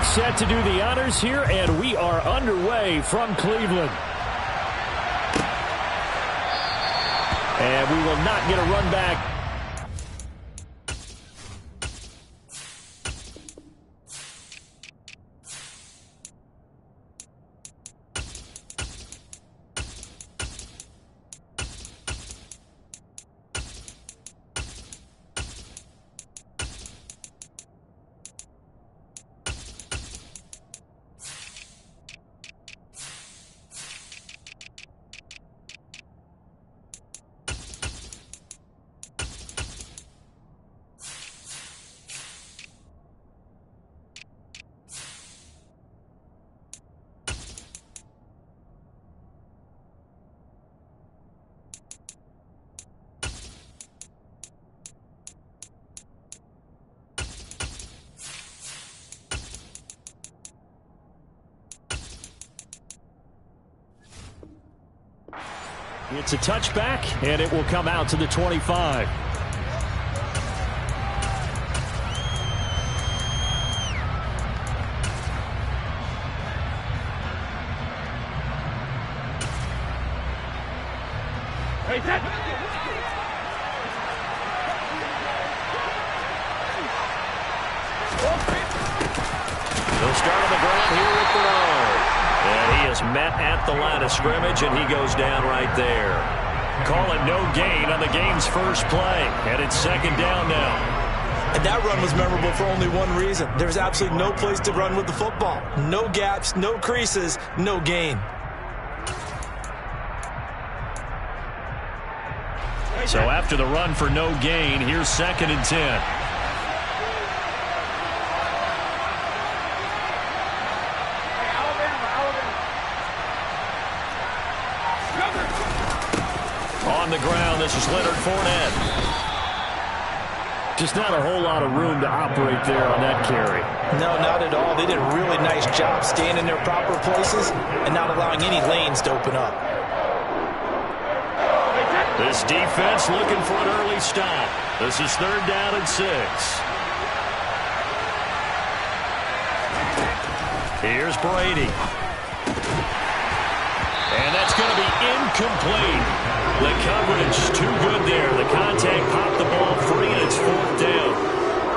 Quarterback set to do the honors here, and we are underway from Cleveland. And we will not get a run back. It's a touchback, and it will come out to the 25. They'll start on the ground here with the and he is met at the line of scrimmage, and he goes down right there. Call it no gain on the game's first play, and it's second down now. And that run was memorable for only one reason. There's absolutely no place to run with the football. No gaps, no creases, no gain. So after the run for no gain, here's 2nd and 10. On the ground, this is Leonard Fournette. Just not a whole lot of room to operate there on that carry. No, not at all. They did a really nice job staying in their proper places and not allowing any lanes to open up. This defense looking for an early stop. This is 3rd down and 6. Here's Brady. And that's going to be incomplete. The coverage too good there. The contact popped the ball free, and it's 4th down.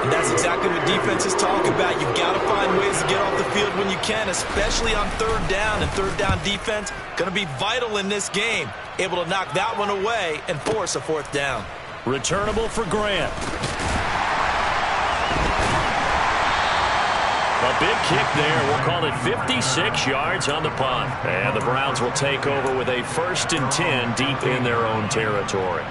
And that's exactly what defenses talk about. You've got to find ways to get off the field when you can, especially on 3rd down. And 3rd down defense going to be vital in this game. Able to knock that one away and force a 4th down. Returnable for Grant. A big kick there. We'll call it 56 yards on the punt. And the Browns will take over with a 1st and 10 deep in their own territory.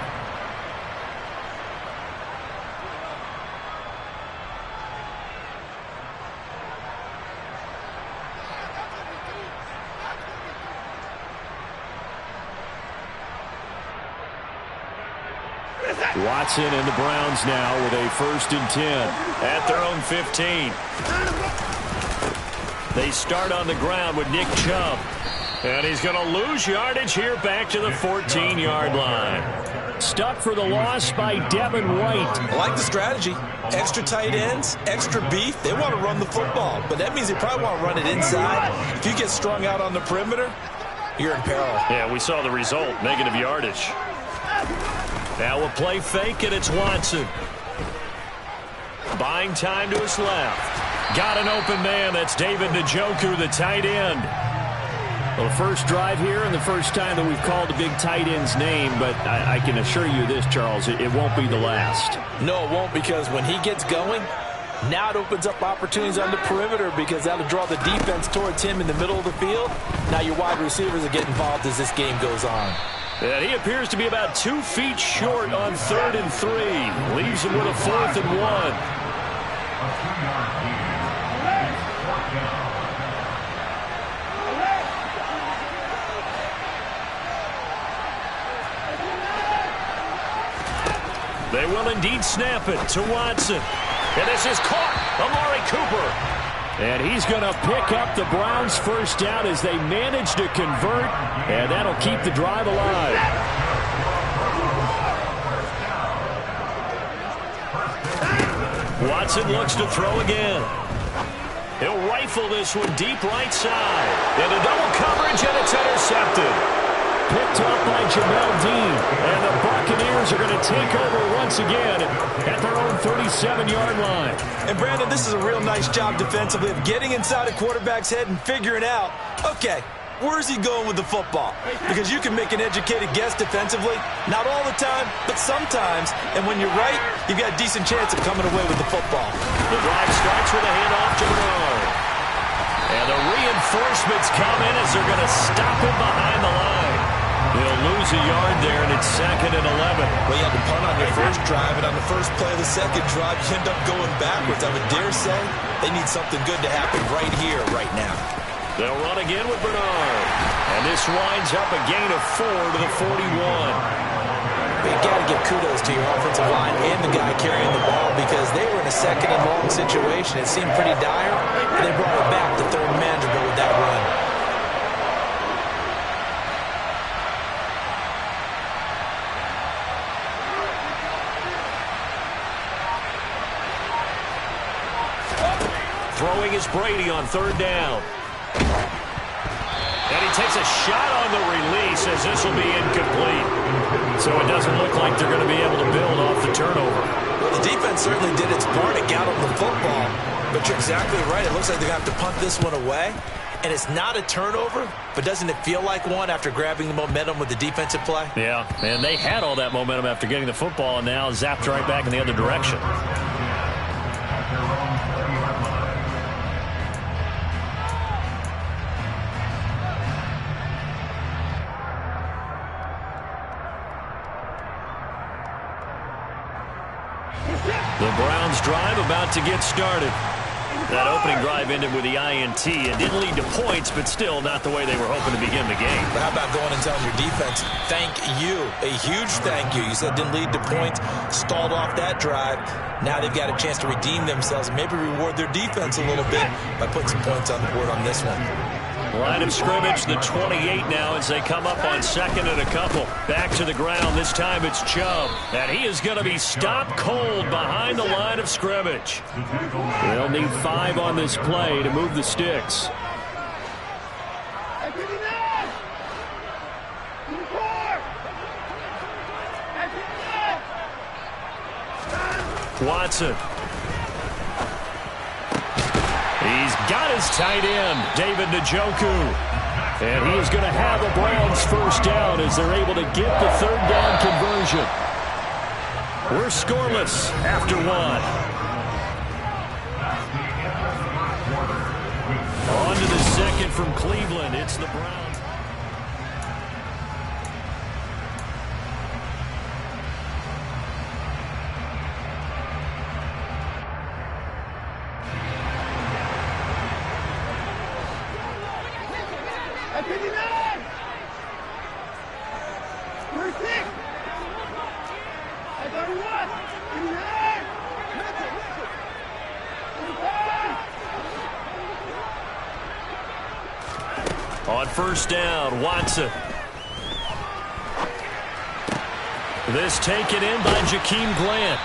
Watson and the Browns now with a 1st and 10 at their own 15. They start on the ground with Nick Chubb. And he's going to lose yardage here back to the 14-yard line. Stuck for the loss by Devin White. I like the strategy. Extra tight ends, extra beef. They want to run the football, but that means they probably want to run it inside. If you get strung out on the perimeter, you're in peril. Yeah, we saw the result, negative yardage. Now we'll play fake, and it's Watson. Buying time to his left. Got an open man. That's David Njoku, the tight end. Well, the first drive here and the first time that we've called a big tight end's name, but I can assure you this, Charles, it won't be the last. No, it won't, because when he gets going, now it opens up opportunities on the perimeter because that'll draw the defense towards him in the middle of the field. Now your wide receivers will get involved as this game goes on. And he appears to be about 2 feet short on 3rd and 3. Leaves him with a 4th and 1. They will indeed snap it to Watson. And this is caught. Amari Cooper. And he's going to pick up the Browns' first down as they manage to convert. And that'll keep the drive alive. Watson looks to throw again. He'll rifle this one deep right side. Into double coverage, and it's intercepted. Picked up by Jamel Dean. And the Buccaneers are going to take over once again at their own 37-yard line. And, Brandon, this is a real nice job defensively of getting inside a quarterback's head and figuring out, okay, where's he going with the football? Because you can make an educated guess defensively. Not all the time, but sometimes. And when you're right, you've got a decent chance of coming away with the football. The drive starts with a handoff to Bernard. And the reinforcements come in as they're going to stop him behind the line. He'll lose a yard there, and it's 2nd and 11. Well, you had to punt on your first drive, and on the first play of the second drive, you end up going backwards. I would dare say they need something good to happen right here, right now. They'll run again with Bernard. And this winds up a gain of 4 to the 41. You got to give kudos to your offensive line and the guy carrying the ball because they were in a 2nd and long situation. It seemed pretty dire, and they brought it back to 3rd and manageable with that run. Throwing is Brady on 3rd down. And he takes a shot on the release as this will be incomplete. So it doesn't look like they're going to be able to build off the turnover. Well, the defense certainly did its part to got on the football. But you're exactly right. It looks like they're going to have to punt this one away. And it's not a turnover, but doesn't it feel like one after grabbing the momentum with the defensive play? Yeah, and they had all that momentum after getting the football and now zapped right back in the other direction. The Browns drive about to get started. That opening drive ended with the INT. It didn't lead to points, but still not the way they were hoping to begin the game. But how about going and telling your defense, thank you, a huge thank you. You said it didn't lead to points, stalled off that drive. Now they've got a chance to redeem themselves and maybe reward their defense a little bit by putting some points on the board on this one. Line of scrimmage, the 28 now as they come up on 2nd and a couple. Back to the ground. This time it's Chubb. And he is going to be stopped cold behind the line of scrimmage. They'll need 5 on this play to move the sticks. Watson. He's got his tight end, David Njoku. And he is going to have a Browns first down as they're able to get the 3rd down conversion. We're scoreless after 1. On to the 2nd from Cleveland. It's the Browns. On first down, Watson. This taken in by Jakeem Grant.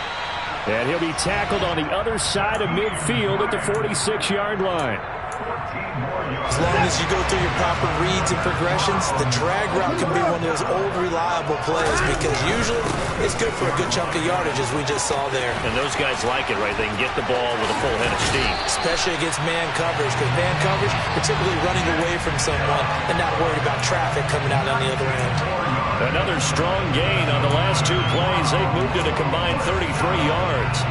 And he'll be tackled on the other side of midfield at the 46-yard line. As long as you go through your proper reads and progressions, the drag route can be one of those old, reliable plays because usually it's good for a good chunk of yardage, as we just saw there. And those guys like it, right? They can get the ball with a full head of steam. Especially against man coverage, because man coverage, you're typically running away from someone and not worried about traffic coming out on the other end. Another strong gain on the last 2 plays. They've moved it a combined 33 yards.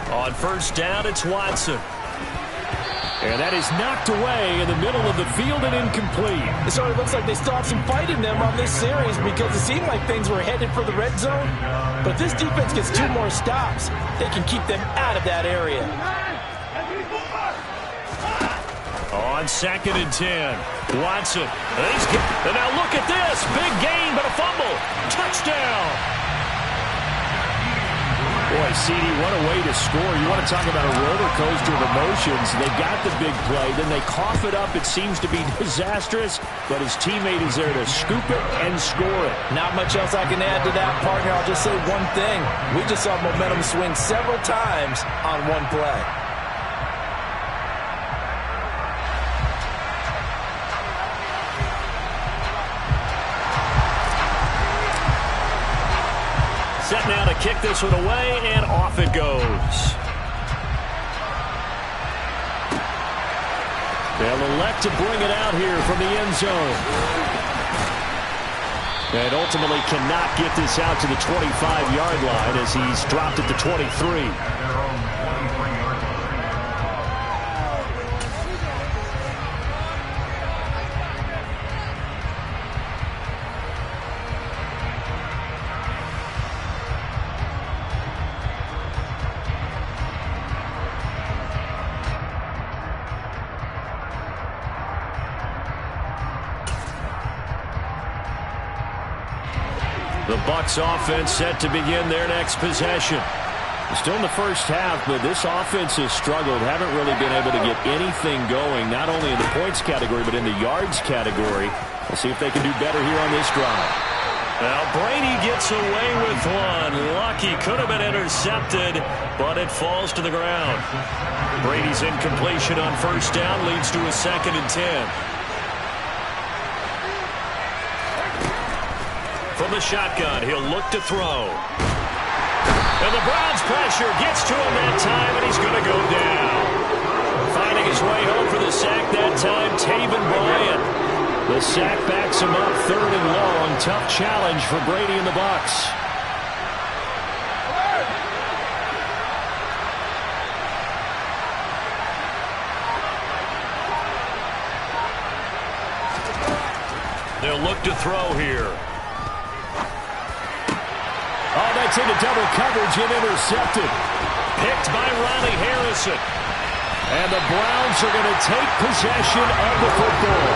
On first down, it's Watson. And that is knocked away in the middle of the field and incomplete. It sort of looks like they still have some fight in them on this series because it seemed like things were headed for the red zone. But if this defense gets 2 more stops, they can keep them out of that area. On 2nd and 10, Watson. And now look at this. Big gain, but a fumble. Touchdown. Boy, CD, what a way to score. You want to talk about a roller coaster of emotions. They got the big play, then they cough it up. It seems to be disastrous, but his teammate is there to scoop it and score it. Not much else I can add to that, partner. I'll just say one thing. We just saw momentum swing several times on one play. Set now to kick this one away, and off it goes. They'll elect to bring it out here from the end zone. And ultimately cannot get this out to the 25-yard line as he's dropped it to 23. The Bucs offense set to begin their next possession. Still in the first half, but this offense has struggled. Haven't really been able to get anything going, not only in the points category, but in the yards category. We'll see if they can do better here on this drive. Well, Brady gets away with one. Lucky, could have been intercepted, but it falls to the ground. Brady's incompletion on first down leads to a 2nd and 10. From the shotgun, he'll look to throw. And the Browns pressure gets to him that time, and he's going to go down. Finding his way home for the sack that time, Taven Bryan. The sack backs him up 3rd and long. Tough challenge for Brady and the Bucs. They'll look to throw here. Oh, that's into double coverage and intercepted. Picked by Ronnie Harrison. And the Browns are going to take possession of the football.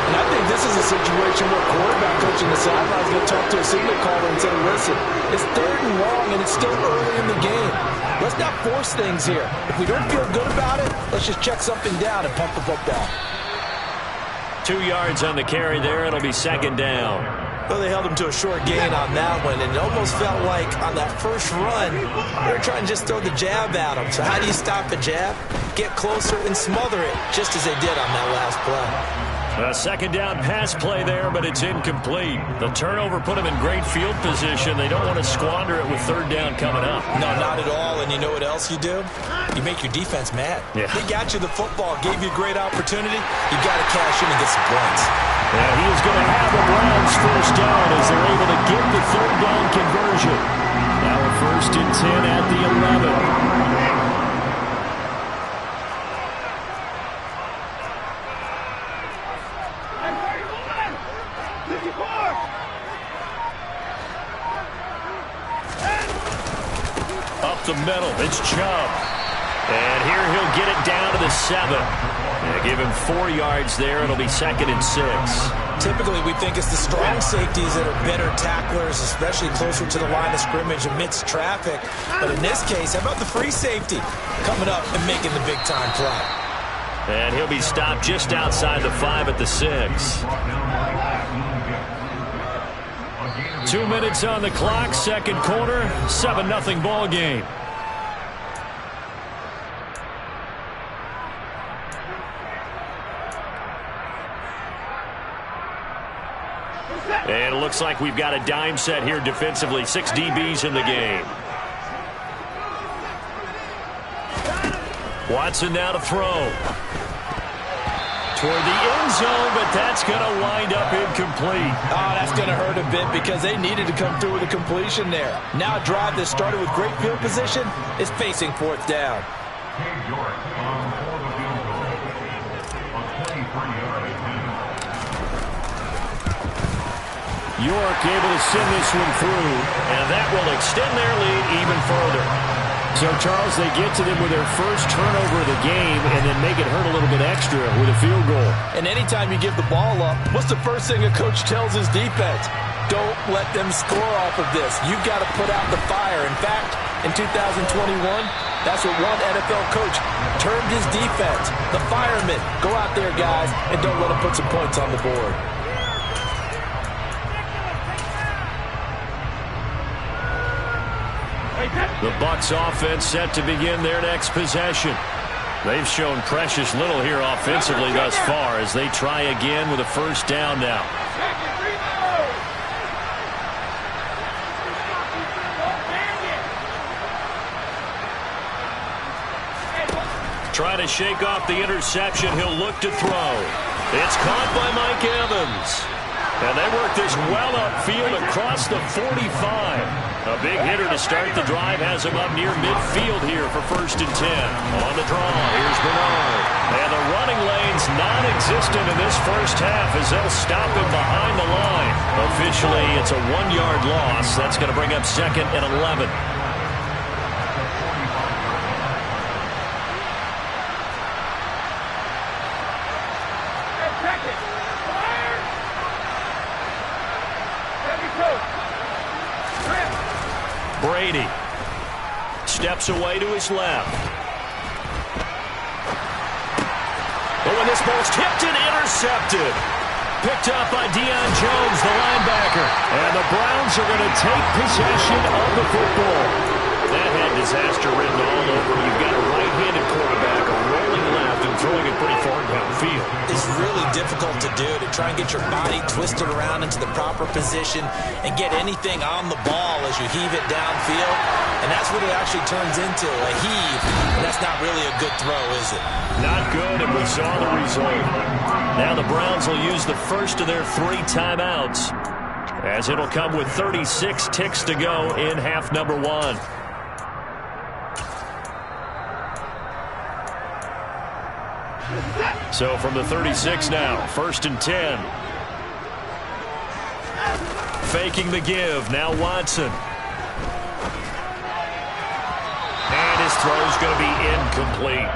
And I think this is a situation where quarterback coach in the sideline is going to talk to a signal caller and say, listen, it's 3rd and long and it's still early in the game. Let's not force things here. If we don't feel good about it, let's just check something down and punt the football. 2 yards on the carry there. It'll be 2nd down. Well, they held him to a short gain on that one, and it almost felt like on that first run, they were trying to just throw the jab at him. So how do you stop a jab? Get closer and smother it, just as they did on that last play. A 2nd down pass play there, but it's incomplete. The turnover put them in great field position. They don't want to squander it with 3rd down coming up. No, not at all. And you know what else you do? You make your defense mad. Yeah. They got you the football, gave you a great opportunity. You got to cash in and get some points. And he is going to have the Browns 1st down as they're able to get the 3rd down conversion. Now a 1st and 10 at the 11. Up the middle, it's Chubb. And here he'll get it down to the 7. Yeah, give him 4 yards there. It'll be 2nd and 6. Typically, we think it's the strong safeties that are better tacklers, especially closer to the line of scrimmage amidst traffic. But in this case, how about the free safety coming up and making the big-time play? And he'll be stopped just outside the 5 at the 6. 2 minutes on the clock, 2nd quarter, 7-0 ball game. And it looks like we've got a dime set here defensively. 6 DBs in the game. Watson now to throw. Toward the end zone, but that's going to wind up incomplete. Oh, that's going to hurt a bit because they needed to come through with a completion there. Now a drive that started with great field position is facing 4th down. York able to send this one through, and that will extend their lead even further. So, Charles, they get to them with their first turnover of the game and then make it hurt a little bit extra with a field goal. And anytime you give the ball up, what's the first thing a coach tells his defense? Don't let them score off of this. You've got to put out the fire. In fact, In 2021, that's what one NFL coach termed his defense. The firemen. Go out there, guys, and don't let them put some points on the board. The Bucs offense set to begin their next possession. They've shown precious little here offensively thus far as they try again with a first down now. Trying to shake off the interception. He'll look to throw. It's caught by Mike Evans. And they work this well upfield across the 45. A big hitter to start the drive has him up near midfield here for 1st and 10. On the draw, here's Bernard. And the running lane's non-existent in this first half as they'll stop him behind the line. Officially, it's a 1-yard loss. That's going to bring up 2nd and 11. Brady steps away to his left. But when this ball's tipped and intercepted. Picked up by Deion Jones, the linebacker. And the Browns are going to take possession of the football. That had disaster written all over. You've got a right-handed quarterback, a rolling left, and throwing it pretty far downfield. It's really difficult to do, to try and get your body twisted around into the proper position and get anything on the ball as you heave it downfield. And that's what it actually turns into, a heave. And that's not really a good throw, is it? Not good, and we saw the result. Now the Browns will use the first of their 3 timeouts, as it'll come with 36 ticks to go in half number 1. So from the 36 now, 1st and 10. Faking the give, now Watson. And his throw's going to be incomplete.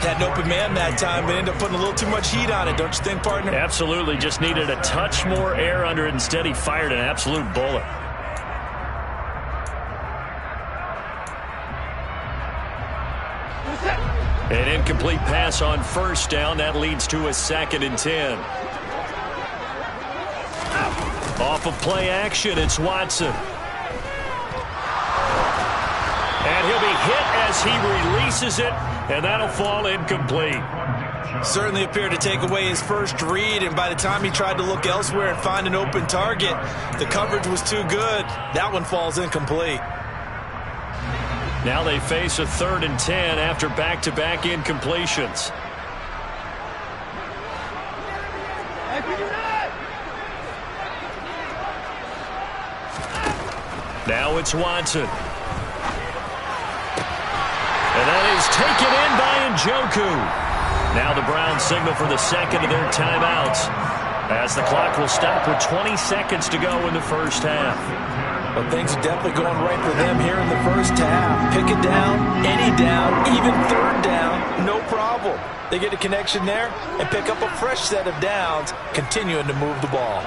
Had an open man that time, but ended up putting a little too much heat on it, don't you think, partner? Absolutely, just needed a touch more air under it. Instead, he fired an absolute bullet. An incomplete pass on 1st down. That leads to a 2nd and 10. Off of play action, it's Watson. And he'll be hit as he releases it, and that'll fall incomplete. Certainly appeared to take away his first read, and by the time he tried to look elsewhere and find an open target, the coverage was too good. That one falls incomplete. Now they face a 3rd and 10 after back-to-back incompletions. Now it's Watson. And that is taken in by Njoku. Now the Browns signal for the 2nd of their timeouts, as the clock will stop with 20 seconds to go in the first half. Well, things are definitely going right for them here in the first half. Pick it down, any down, even 3rd down, no problem. They get a connection there and pick up a fresh set of downs, continuing to move the ball.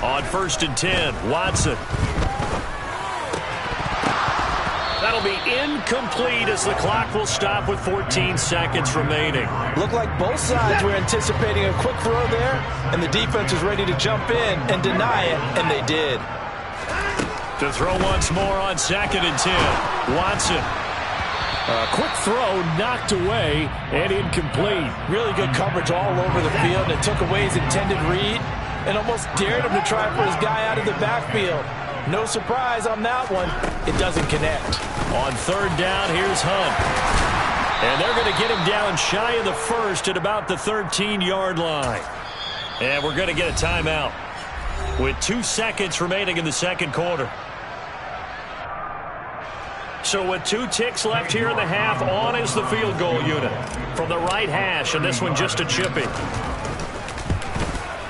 On 1st and 10, Watson. That'll be incomplete as the clock will stop with 14 seconds remaining. Looked like both sides were anticipating a quick throw there, and the defense was ready to jump in and deny it, and they did. To throw once more on 2nd and 10, Watson. A quick throw knocked away and incomplete. Really good coverage all over the field, and it took away his intended read and almost dared him to try for his guy out of the backfield. No surprise on that one. It doesn't connect. On 3rd down, here's Hunt. And they're going to get him down shy of the 1st at about the 13-yard line. And we're going to get a timeout with 2 seconds remaining in the 2nd quarter. So with 2 ticks left here in the half, on is the field goal unit from the right hash, and this one just a chipping.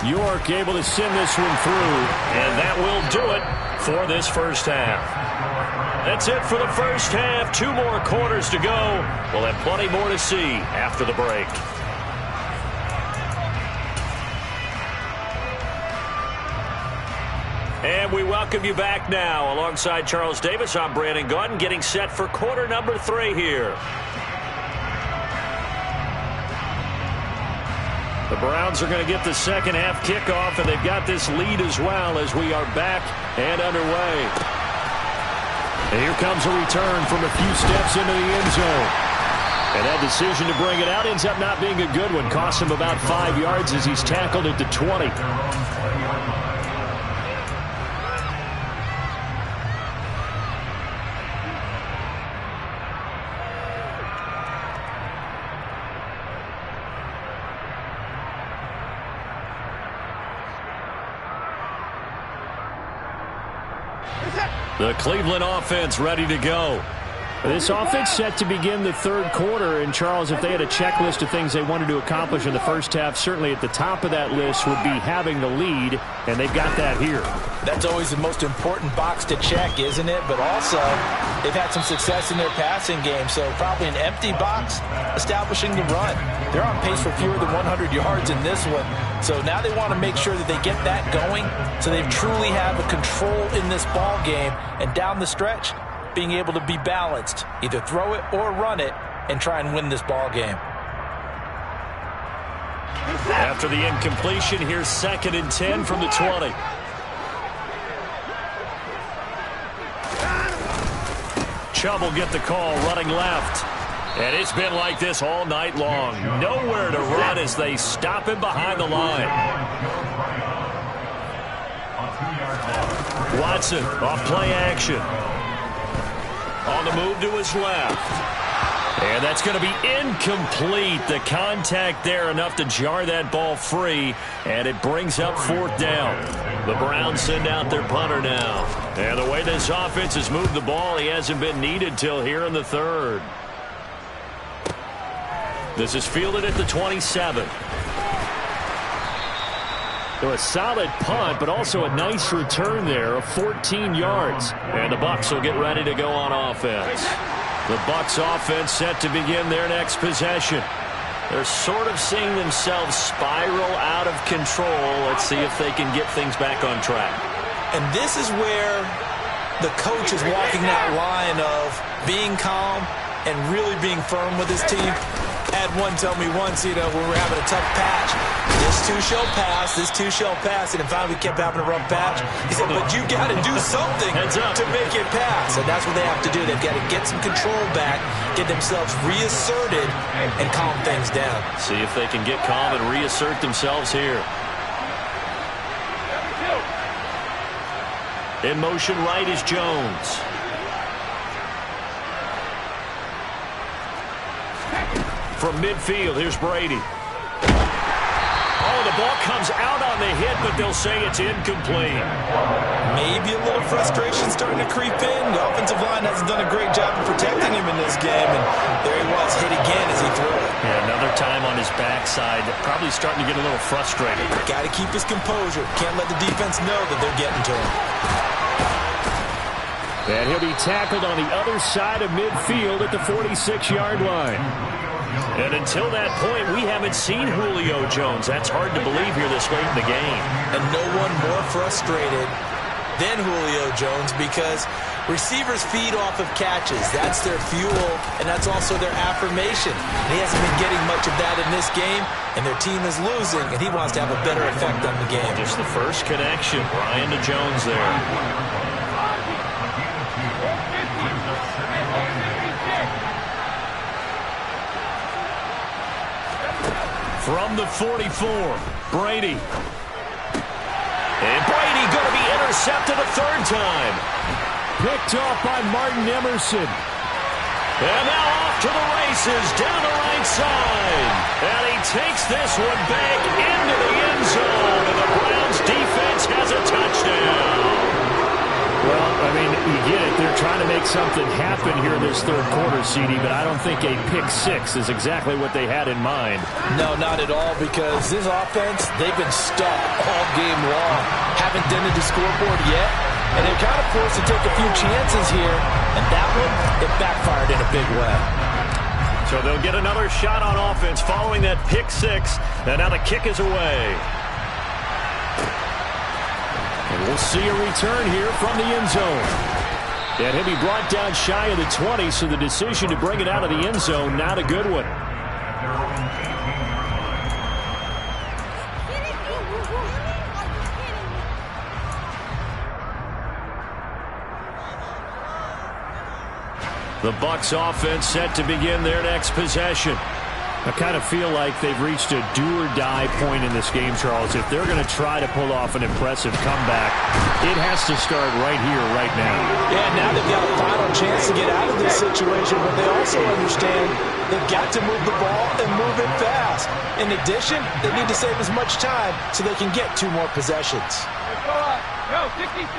York able to send this one through, and that will do it for this first half. That's it for the first half. 2 more quarters to go. We'll have plenty more to see after the break. And we welcome you back now. Alongside Charles Davis, I'm Brandon Gaudin, getting set for quarter number 3 here. The Browns are going to get the second half kickoff, and they've got this lead as well as we are back and underway. And here comes a return from a few steps into the end zone. And that decision to bring it out ends up not being a good one. Costs him about 5 yards as he's tackled at the 20. The Cleveland offense ready to go. This offense set to begin the third quarter. And, Charles, if they had a checklist of things they wanted to accomplish in the first half, certainly at the top of that list would be having the lead, and they've got that here. That's always the most important box to check, isn't it? But also, they've had some success in their passing game, so probably an empty box establishing the run. They're on pace for fewer than 100 yards in this one, so now they want to make sure that they get that going so they truly have a control in this ball game, and down the stretch, being able to be balanced, either throw it or run it, and try and win this ball game. After the incompletion, here's 2nd and 10 from the 20. Chubb will get the call, running left. And it's been like this all night long. Nowhere to run as they stop him behind the line. Watson off play action. On the move to his left. And that's going to be incomplete. The contact there enough to jar that ball free. And it brings up 4th down. The Browns send out their punter now. And the way this offense has moved the ball, he hasn't been needed till here in the 3rd. This is fielded at the 27. So a solid punt, but also a nice return there of 14 yards. And the Bucs will get ready to go on offense. The Bucs offense set to begin their next possession. They're sort of seeing themselves spiral out of control. Let's see if they can get things back on track. And this is where the coach is walking that line of being calm and really being firm with his team. Had one tell me once, when we're having a tough patch, this too shall pass, this too shall pass, and finally we kept having a rough patch. He said, but you got to do something to make it pass, and that's what they have to do. They've got to get some control back, get themselves reasserted, and calm things down. See if they can get calm and reassert themselves here. In motion right is Jones. From midfield, here's Brady. Oh, the ball comes out on the hit, but they'll say it's incomplete. Maybe a little frustration starting to creep in. The offensive line hasn't done a great job of protecting him in this game, and there he was, hit again as he threw it. Yeah, another time on his backside, probably starting to get a little frustrated. Got to keep his composure. Can't let the defense know that they're getting to him. And he'll be tackled on the other side of midfield at the 46-yard line. And until that point, we haven't seen Julio Jones. That's hard to believe here this late in the game. And no one more frustrated than Julio Jones because receivers feed off of catches. That's their fuel, and that's also their affirmation. And he hasn't been getting much of that in this game, and their team is losing, and he wants to have a better effect on the game. Just the first connection. Ryan to Jones there. From the 44, Brady. And Brady going to be intercepted a 3rd time. Picked off by Martin Emerson. And now off to the races down the right side. And he takes this one back into the end zone. And the Browns defense has a touchdown. Well, I mean, you get it. They're trying to make something happen here in this 3rd quarter, CD, but I don't think a pick 6 is exactly what they had in mind. No, not at all, because this offense, they've been stuck all game long. Haven't dented the scoreboard yet, and they're kind of forced to take a few chances here, and that one, it backfired in a big way. So they'll get another shot on offense following that pick 6, and now the kick is away. And We'll see a return here from the end zone. And he'll be brought down shy of the 20, so the decision to bring it out of the end zone, not a good one. The Bucs offense set to begin their next possession. I kind of feel like they've reached a do-or-die point in this game, Charles. If they're going to try to pull off an impressive comeback, it has to start right here, right now. Yeah, now they've got a final chance to get out of this situation, but they also understand they've got to move the ball and move it fast. In addition, they need to save as much time so they can get 2 more possessions. Go, 66.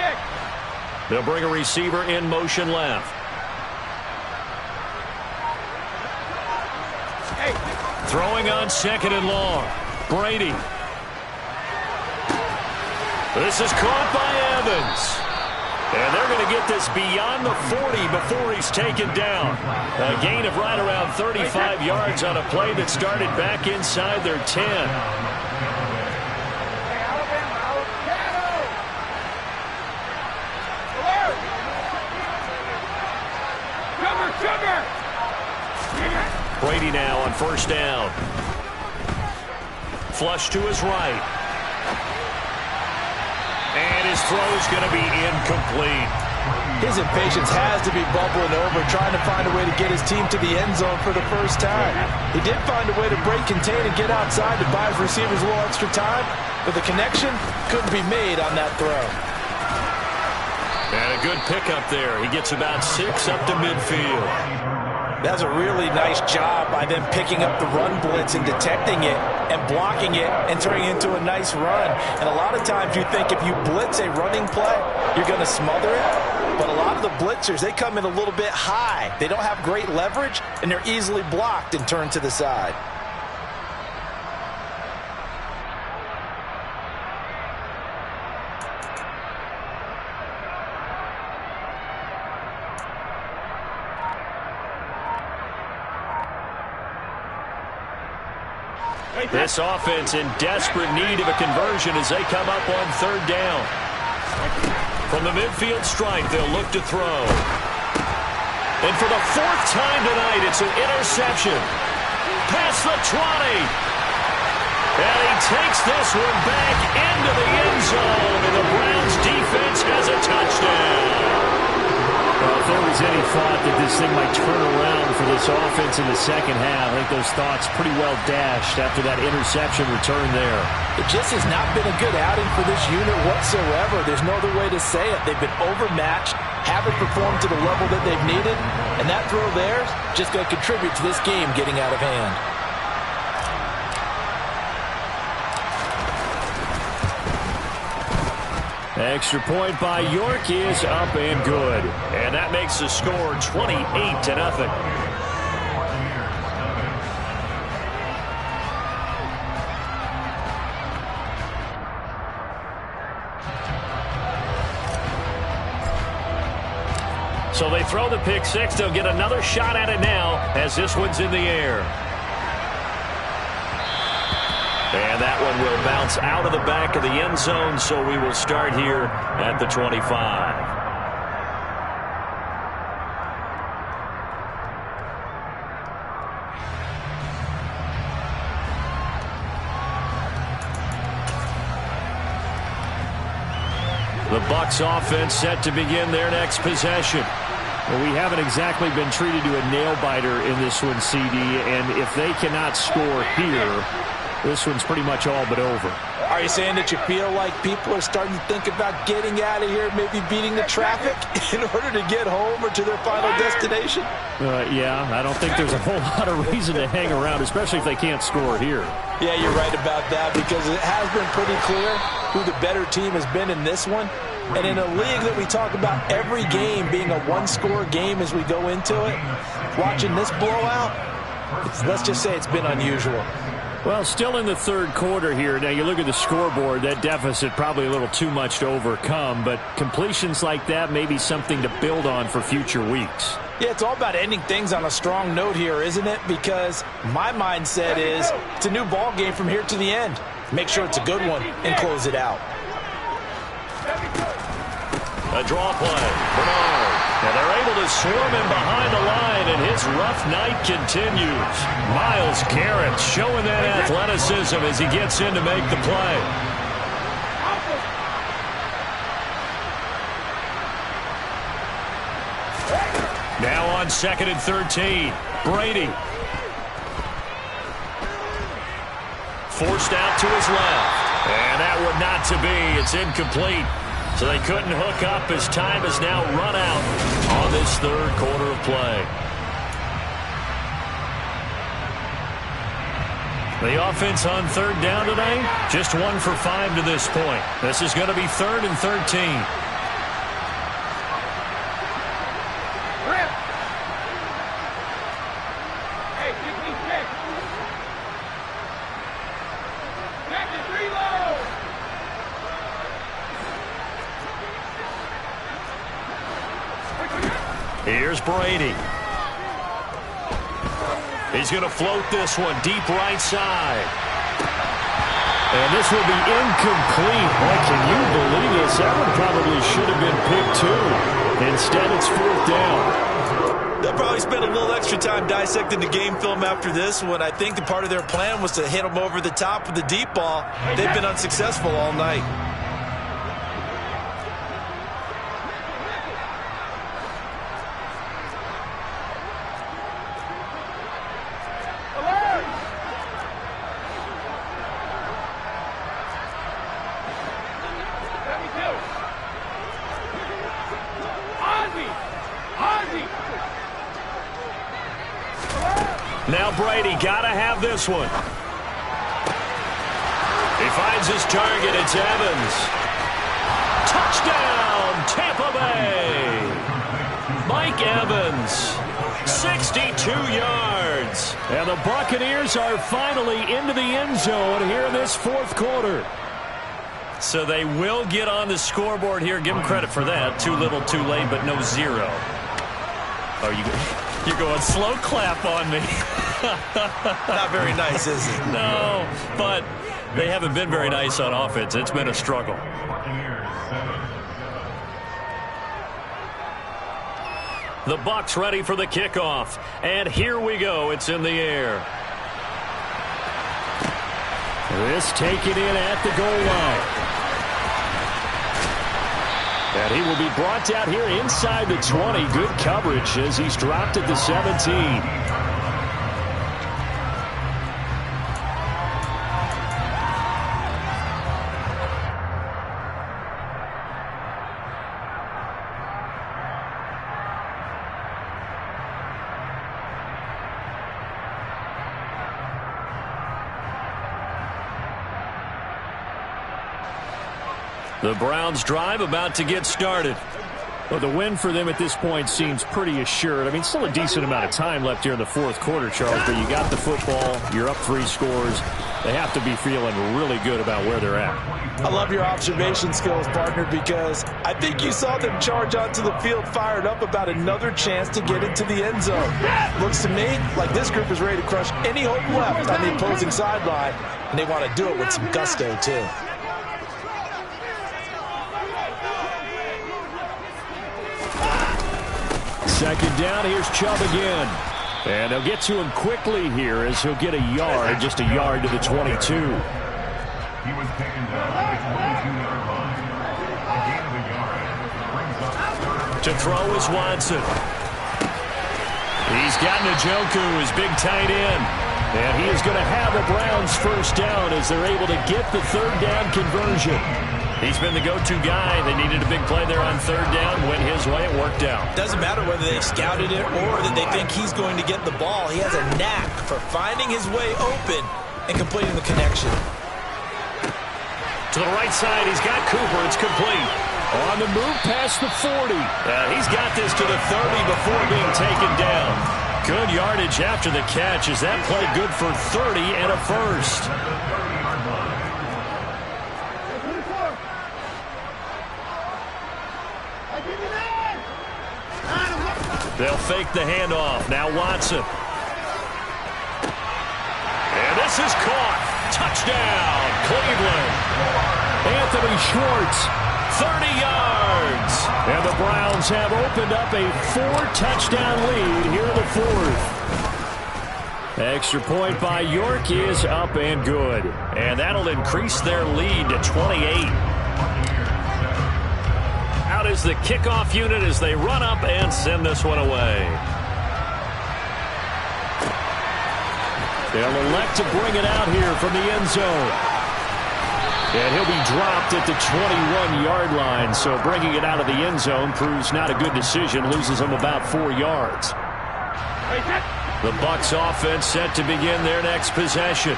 They'll bring a receiver in motion left. Throwing on 2nd and long. Brady. This is caught by Evans. And they're going to get this beyond the 40 before he's taken down. A gain of right around 35 yards on a play that started back inside their 10. Brady now on 1st down. Flush to his right. And his throw is going to be incomplete. His impatience has to be bubbling over, trying to find a way to get his team to the end zone for the first time. He did find a way to break, contain, and get outside to buy his receivers a little extra time, but the connection couldn't be made on that throw. And a good pickup there. He gets about 6 up to midfield. That's a really nice job by them picking up the run blitz and detecting it and blocking it and turning it into a nice run. And a lot of times you think if you blitz a running play, you're going to smother it. But a lot of the blitzers, they come in a little bit high. They don't have great leverage, and they're easily blocked and turned to the side. This offense in desperate need of a conversion as they come up on 3rd down. From the midfield stripe, they'll look to throw. And for the 4th time tonight, it's an interception. Past the 20. And he takes this one back into the end zone, and the Browns defense has a touchdown. Well, if there was any thought that this thing might turn around for this offense in the second half, I think those thoughts pretty well dashed after that interception return there. It just has not been a good outing for this unit whatsoever. There's no other way to say it. They've been overmatched, haven't performed to the level that they've needed, and that throw there is just going to contribute to this game getting out of hand. Extra point by York is up and good. And that makes the score 28-0. So they throw the pick six. They'll get another shot at it now as this one's in the air. And that one will bounce out of the back of the end zone, so we will start here at the 25. The Bucs offense set to begin their next possession. Well, we haven't exactly been treated to a nail-biter in this one, CD, and if they cannot score here, this one's pretty much all but over. Are you saying that you feel like people are starting to think about getting out of here, maybe beating the traffic in order to get home or to their final destination? Yeah, I don't think there's a whole lot of reason to hang around, especially if they can't score here. Yeah, you're right about that, because it has been pretty clear who the better team has been in this one. And in a league that we talk about every game being a one-score game as we go into it, watching this blowout, let's just say it's been unusual. Well, still in the third quarter here. Now, you look at the scoreboard, that deficit probably a little too much to overcome, but completions like that may be something to build on for future weeks. Yeah, it's all about ending things on a strong note here, isn't it? Because my mindset is it's a new ball game from here to the end. Make sure it's a good one and close it out. A draw play. Bernard. And they're able to swarm him behind the line, and his rough night continues. Myles Garrett showing that athleticism as he gets in to make the play. Now on 2nd and 13. Brady. Forced out to his left. And that would not to be. It's incomplete. So they couldn't hook up as time is now run out on this third quarter of play. The offense on 3rd down tonight, just 1 for 5 to this point. This is going to be 3rd and 13. Here's Brady. He's going to float this one deep right side. And this will be incomplete. Boy, can you believe this? That one probably should have been picked too. Instead, it's 4th down. They'll probably spend a little extra time dissecting the game film after this one. I think the part of their plan was to hit them over the top with the deep ball. They've been unsuccessful all night. Now Brady got to have this one. He finds his target. It's Evans. Touchdown, Tampa Bay. Mike Evans, 62 yards. And the Buccaneers are finally into the end zone here in this 4th quarter. So they will get on the scoreboard here. Give them credit for that. Too little, too late, but no 0. You're going slow clap on me. Not very nice, is it? No, but they haven't been very nice on offense. It's been a struggle. The Bucs ready for the kickoff. And here we go. It's in the air. This taken in at the goal line. And he will be brought down here inside the 20. Good coverage as he's dropped at the 17. The Browns drive about to get started. Well, the win for them at this point seems pretty assured. I mean, still a decent amount of time left here in the 4th quarter, Charles, but you got the football, you're up 3 scores. They have to be feeling really good about where they're at. I love your observation skills, partner, because I think you saw them charge onto the field fired up about another chance to get into the end zone. Looks to me like this group is ready to crush any hope left on the opposing sideline, and they want to do it with some gusto, too. Second down, here's Chubb again. And they'll get to him quickly here as he'll get a yard, just a yard to the 22. He was taken down at the 22-yard line. A gain of a yard. Brings up to throw is Watson. He's got Njoku, his big tight end. And he is going to have the Browns first down as they're able to get the 3rd down conversion. He's been the go-to guy. They needed a big play there on 3rd down. Went his way. It worked out. Doesn't matter whether they scouted it or that they think he's going to get the ball. He has a knack for finding his way open and completing the connection. To the right side, he's got Cooper. It's complete. On the move past the 40. He's got this to the 30 before being taken down. Good yardage after the catch. Is that play good for 30 and a first? They'll fake the handoff. Now Watson. And this is caught. Touchdown, Cleveland. Anthony Schwartz 30 yards. And the Browns have opened up a 4-touchdown lead here in the fourth. Extra point by York is up and good. And that'll increase their lead to 28. Out is the kickoff unit as they run up and send this one away. They'll elect to bring it out here from the end zone. And he'll be dropped at the 21-yard line. So bringing it out of the end zone proves not a good decision. Loses him about 4 yards. The Bucs offense set to begin their next possession.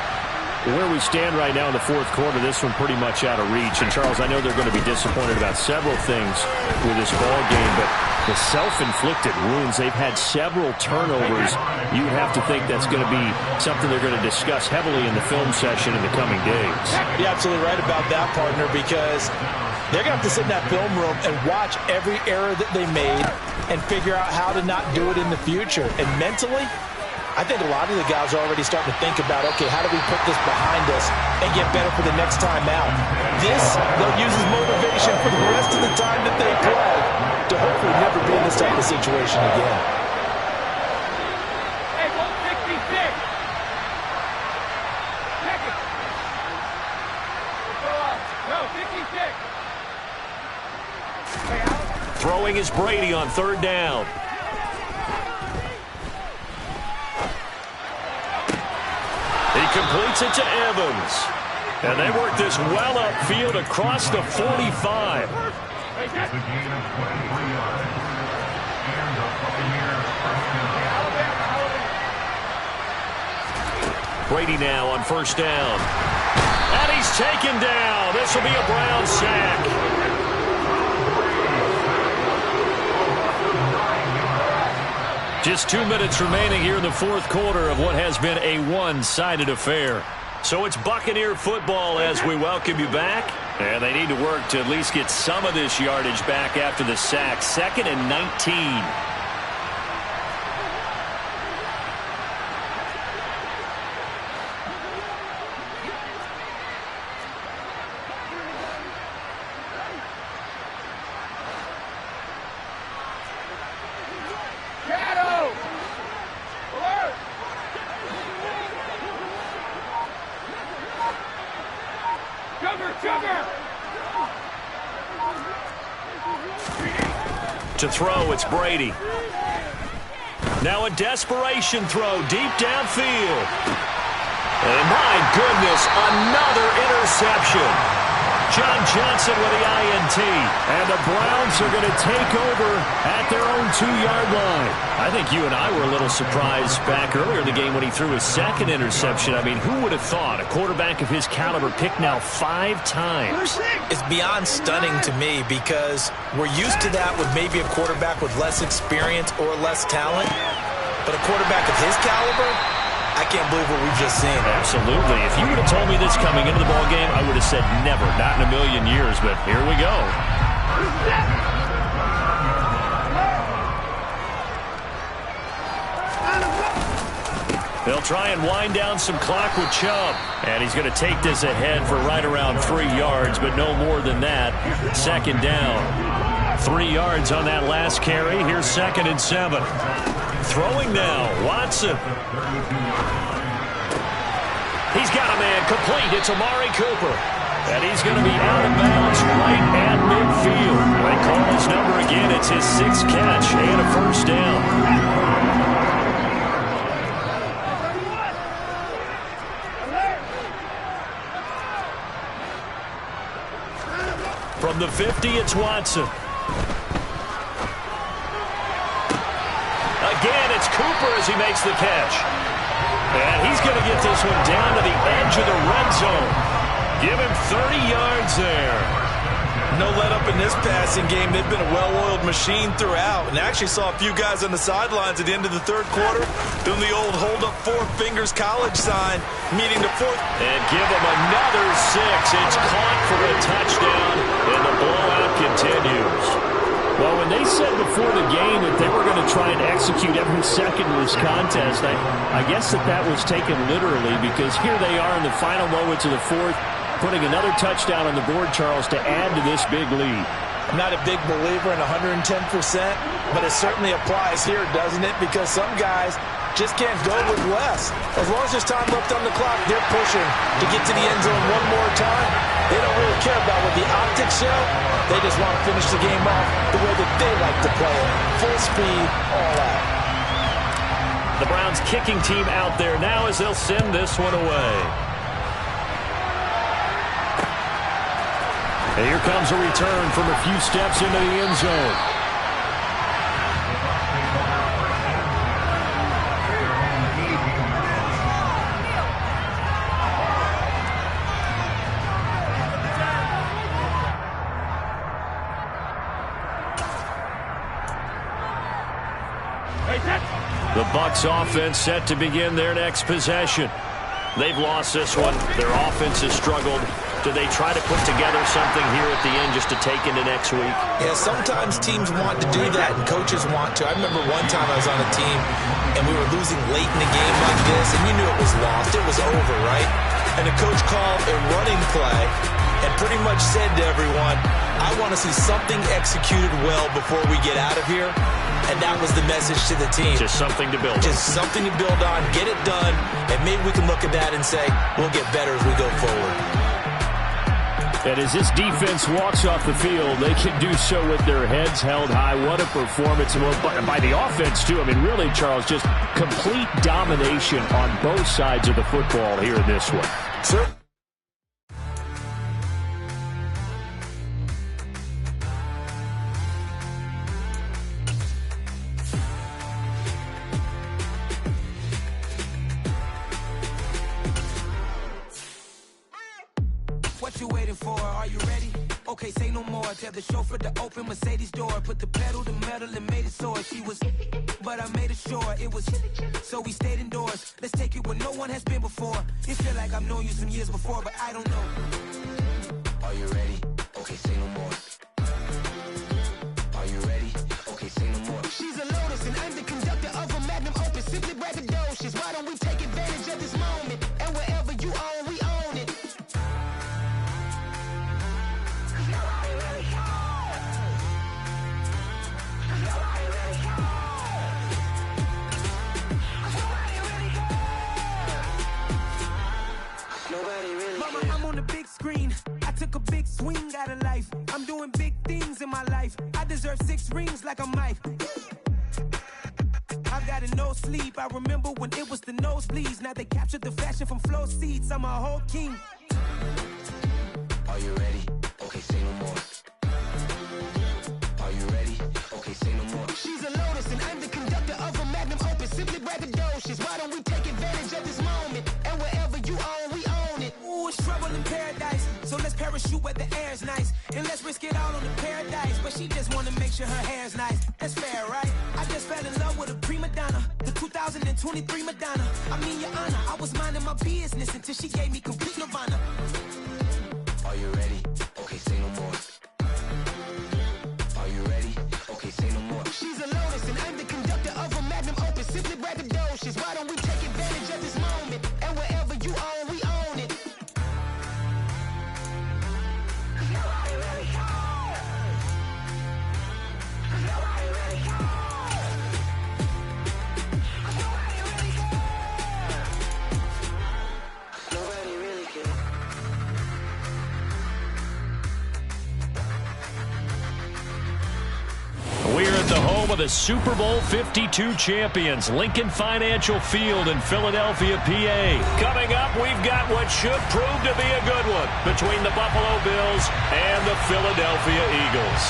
Where we stand right now in the fourth quarter, this one pretty much out of reach. And, Charles, I know they're going to be disappointed about several things with this ball game, but the self-inflicted wounds, they've had several turnovers. You have to think that's going to be something they're going to discuss heavily in the film session in the coming days. You're absolutely right about that, partner, because they're going to have to sit in that film room and watch every error that they made and figure out how to not do it in the future. And mentally, I think a lot of the guys are already starting to think about, okay, how do we put this behind us and get better for the next time out? This, they'll use as motivation for the rest of the time that they play to hopefully never be in this type of situation again. Hey, 166. Check it. No, 56. Throwing is Brady on third down. He completes it to Evans. And they work this well upfield across the 45. It's a gain of 23 yards. And a 5-year. Brady now on first down. And he's taken down. This will be a Brown sack. Just 2 minutes remaining here in the fourth quarter of what has been a one-sided affair. So it's Buccaneer football as we welcome you back. And they need to work to at least get some of this yardage back after the sack. 2nd and 19. To throw, it's Brady. Now a desperation throw deep downfield. And my goodness, another interception. John Johnson with the INT. And the Browns are going to take over at their own 2-yard line. I think you and I were a little surprised back earlier in the game when he threw his second interception. I mean, who would have thought a quarterback of his caliber picked now 5 times? It's beyond stunning to me because we're used to that with maybe a quarterback with less experience or less talent. But a quarterback of his caliber, I can't believe what we've just seen. Absolutely. If you would have told me this coming into the ball game, I would have said never, not in a million years. But here we go. They'll try and wind down some clock with Chubb. And he's going to take this ahead for right around 3 yards, but no more than that. 2nd down. 3 yards on that last carry. Here's 2nd and 7. Throwing now, Watson. He's got a man complete. It's Amari Cooper. And he's going to be out of bounds right at midfield. They call his number again. It's his 6th catch and a first down. From the 50, it's Watson. Again, it's Cooper as he makes the catch. And he's going to get this one down to the edge of the red zone. Give him 30 yards there. No let up in this passing game. They've been a well-oiled machine throughout. And actually saw a few guys on the sidelines at the end of the third quarter doing the old hold-up 4 fingers college sign, meeting the fourth. And give him another 6. It's caught for a touchdown, and the blowout continues. Well, when they said before the game that they were going to try and execute every second of this contest, I guess that was taken literally, because here they are in the final moments of the fourth. putting another touchdown on the board, Charles, to add to this big lead. I'm not a big believer in 110%, but it certainly applies here, doesn't it? Because some guys just can't go with less. As long as there's time left on the clock, they're pushing to get to the end zone one more time. They don't really care about what the optics show. They just want to finish the game off the way that they like to play it. Full speed, all out. The Browns kicking team out there now as they'll send this one away. And here comes a return from a few steps into the end zone. The Bucs offense set to begin their next possession. They've lost this one. Their offense has struggled. Do they try to put together something here at the end just to take into next week? Yeah, sometimes teams want to do that and coaches want to. I remember one time I was on a team and we were losing late in the game like this, and you knew it was lost. It was over, right? And the coach called a running play and pretty much said to everyone, I want to see something executed well before we get out of here. And that was the message to the team. Just something to build on. Just something to build on, get it done, and maybe we can look at that and say, we'll get better as we go forward. And as this defense walks off the field, they can do so with their heads held high. What a performance by the offense, too. I mean, really, Charles, just complete domination on both sides of the football here in this one. Sure. What you waiting for? Are you ready? Okay, say no more. Tell the chauffeur to open Mercedes door. Put the pedal to metal and made it soar. She was, but I made it sure it was. So we stayed indoors. Let's take it where no one has been before. It feel like I've known you some years before, but I don't know. Are you ready? Okay, say no more. Are you ready? Okay, say no more. She's a Lotus and I'm the conductor of a magnum opus. Simply braggadocious. Why don't we take advantage of this moment? And wherever you own, we own it. Mama, I'm on the big screen. I took a big swing out of life. I'm doing big things in my life. I deserve 6 rings like a Mike. I've got no sleep. I remember when it was the nosebleeds. Now they captured the fashion from flow seats. I'm a whole king. Are you ready? Okay, say no more. Are you ready? Okay, say no more. She's a Lotus and I'm the conductor of a magnum opus. Simply braggadocious. Why don't we take advantage of this moment? And wherever you own, we own it. Ooh, it's trouble in paradise. So let's parachute where the air's nice. And let's risk it all on the paradise. But she just wanna make sure her hair's nice. That's fair, right? I just fell in love with a prima donna. The 2023 Madonna. I mean, your honor, I was minding my business until she gave me complete nirvana. Are you ready? Okay, say no more. Are you ready? Okay, say no more. She's a Lotus and I'm the conductor of a magnum opus. Simply braggadocious. Why don't we take advantage of this moment? And wherever you own, we own it. Nobody really cares. Nobody really cares. Nobody really cares. Nobody really cares. We're at the home of the Super Bowl 52 champions, Lincoln Financial Field in Philadelphia, PA. Coming up, we've got what should prove to be a good one between the Buffalo Bills and the Philadelphia Eagles.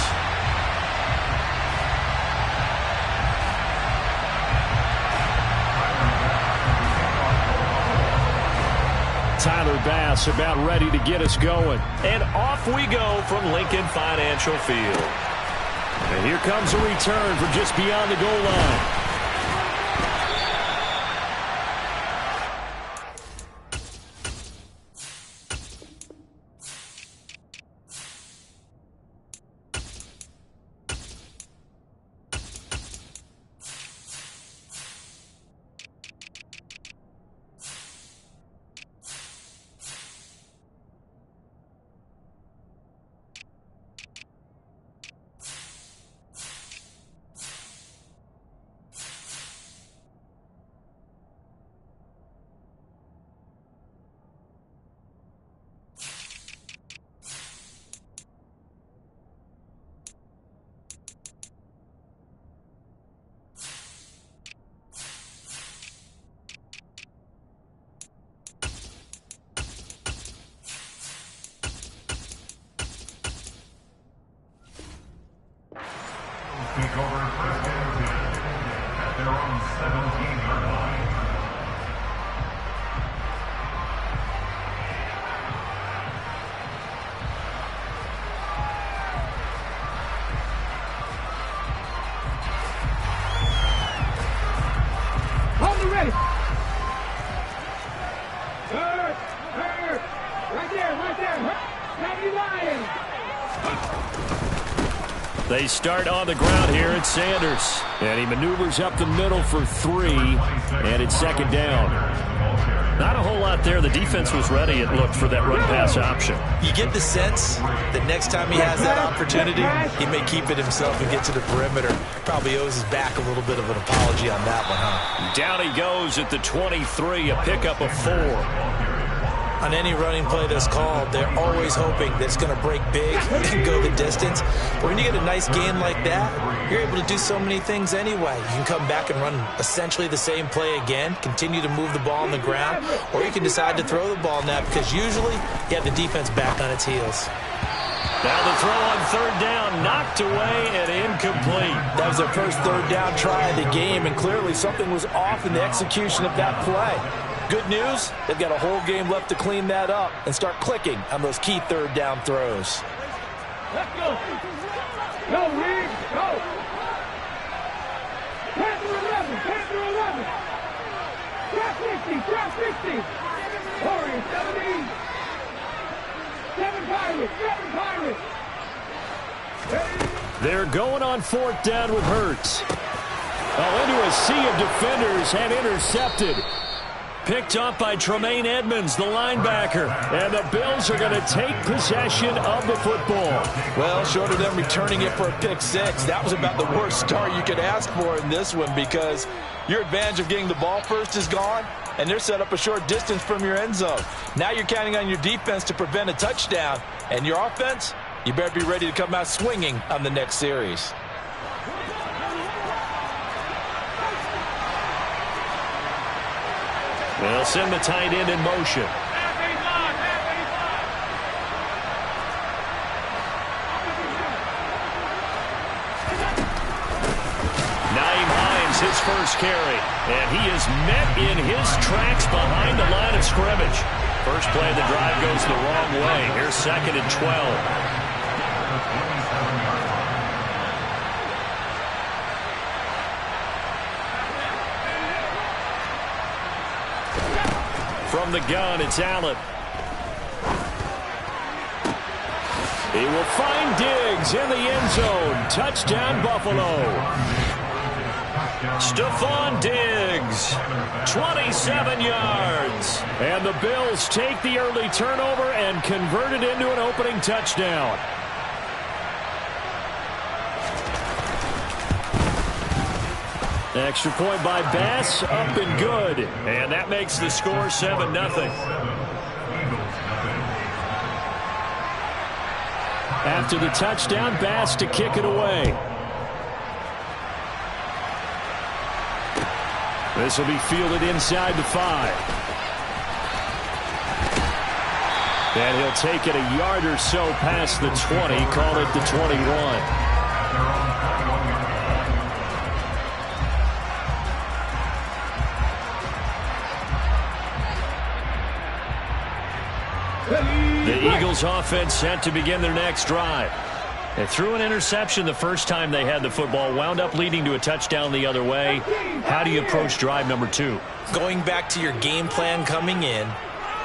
Tyler Bass about ready to get us going. And off we go from Lincoln Financial Field. And here comes a return from just beyond the goal line. 17-yard line. Hold it ready. Right there. County Lions. They start on the ground here at Sanders. And he maneuvers up the middle for 3. And it's second down. Not a whole lot there. The defense was ready, it looked, for that run-pass option. You get the sense that next time he has that opportunity, he may keep it himself and get to the perimeter. Probably owes his back a little bit of an apology on that one, huh? Down he goes at the 23, a pickup of 4. On any running play that's called, they're always hoping that it's going to break big and go the distance. But when you get a nice game like that, you're able to do so many things anyway. You can come back and run essentially the same play again, continue to move the ball on the ground, or you can decide to throw the ball now because usually you have the defense back on its heels. Now the throw on third down, knocked away and incomplete. That was their first third down try of the game, and clearly something was off in the execution of that play. Good news, they've got a whole game left to clean that up and start clicking on those key third down throws. Let's go. Go, Reed. Go. Panther 11. Trap 60. Warriors 17. 7 Pirates. They're going on fourth down with Hurts. Into a sea of defenders and intercepted. Picked up by Tremaine Edmonds, the linebacker. And the Bills are going to take possession of the football. Well, short of them returning it for a pick 6, that was about the worst start you could ask for in this one because your advantage of getting the ball first is gone, and they're set up a short distance from your end zone. Now you're counting on your defense to prevent a touchdown, and your offense, you better be ready to come out swinging on the next series. They'll send the tight end in motion. Naeem Hines, his first carry. And he is met in his tracks behind the line of scrimmage. First play of the drive goes the wrong way. Here's second and 12. From the gun, it's Allen. He will find Diggs in the end zone. Touchdown, Buffalo. Stephon Diggs, 27 yards. And the Bills take the early turnover and convert it into an opening touchdown. Extra point by Bass, up and good. And that makes the score 7-0. After the touchdown, Bass to kick it away. This will be fielded inside the 5. And he'll take it a yard or so past the 20, call it the 21. The Eagles offense set to begin their next drive. They threw an interception the first time they had the football, wound up leading to a touchdown the other way. How do you approach drive number 2? Going back to your game plan coming in,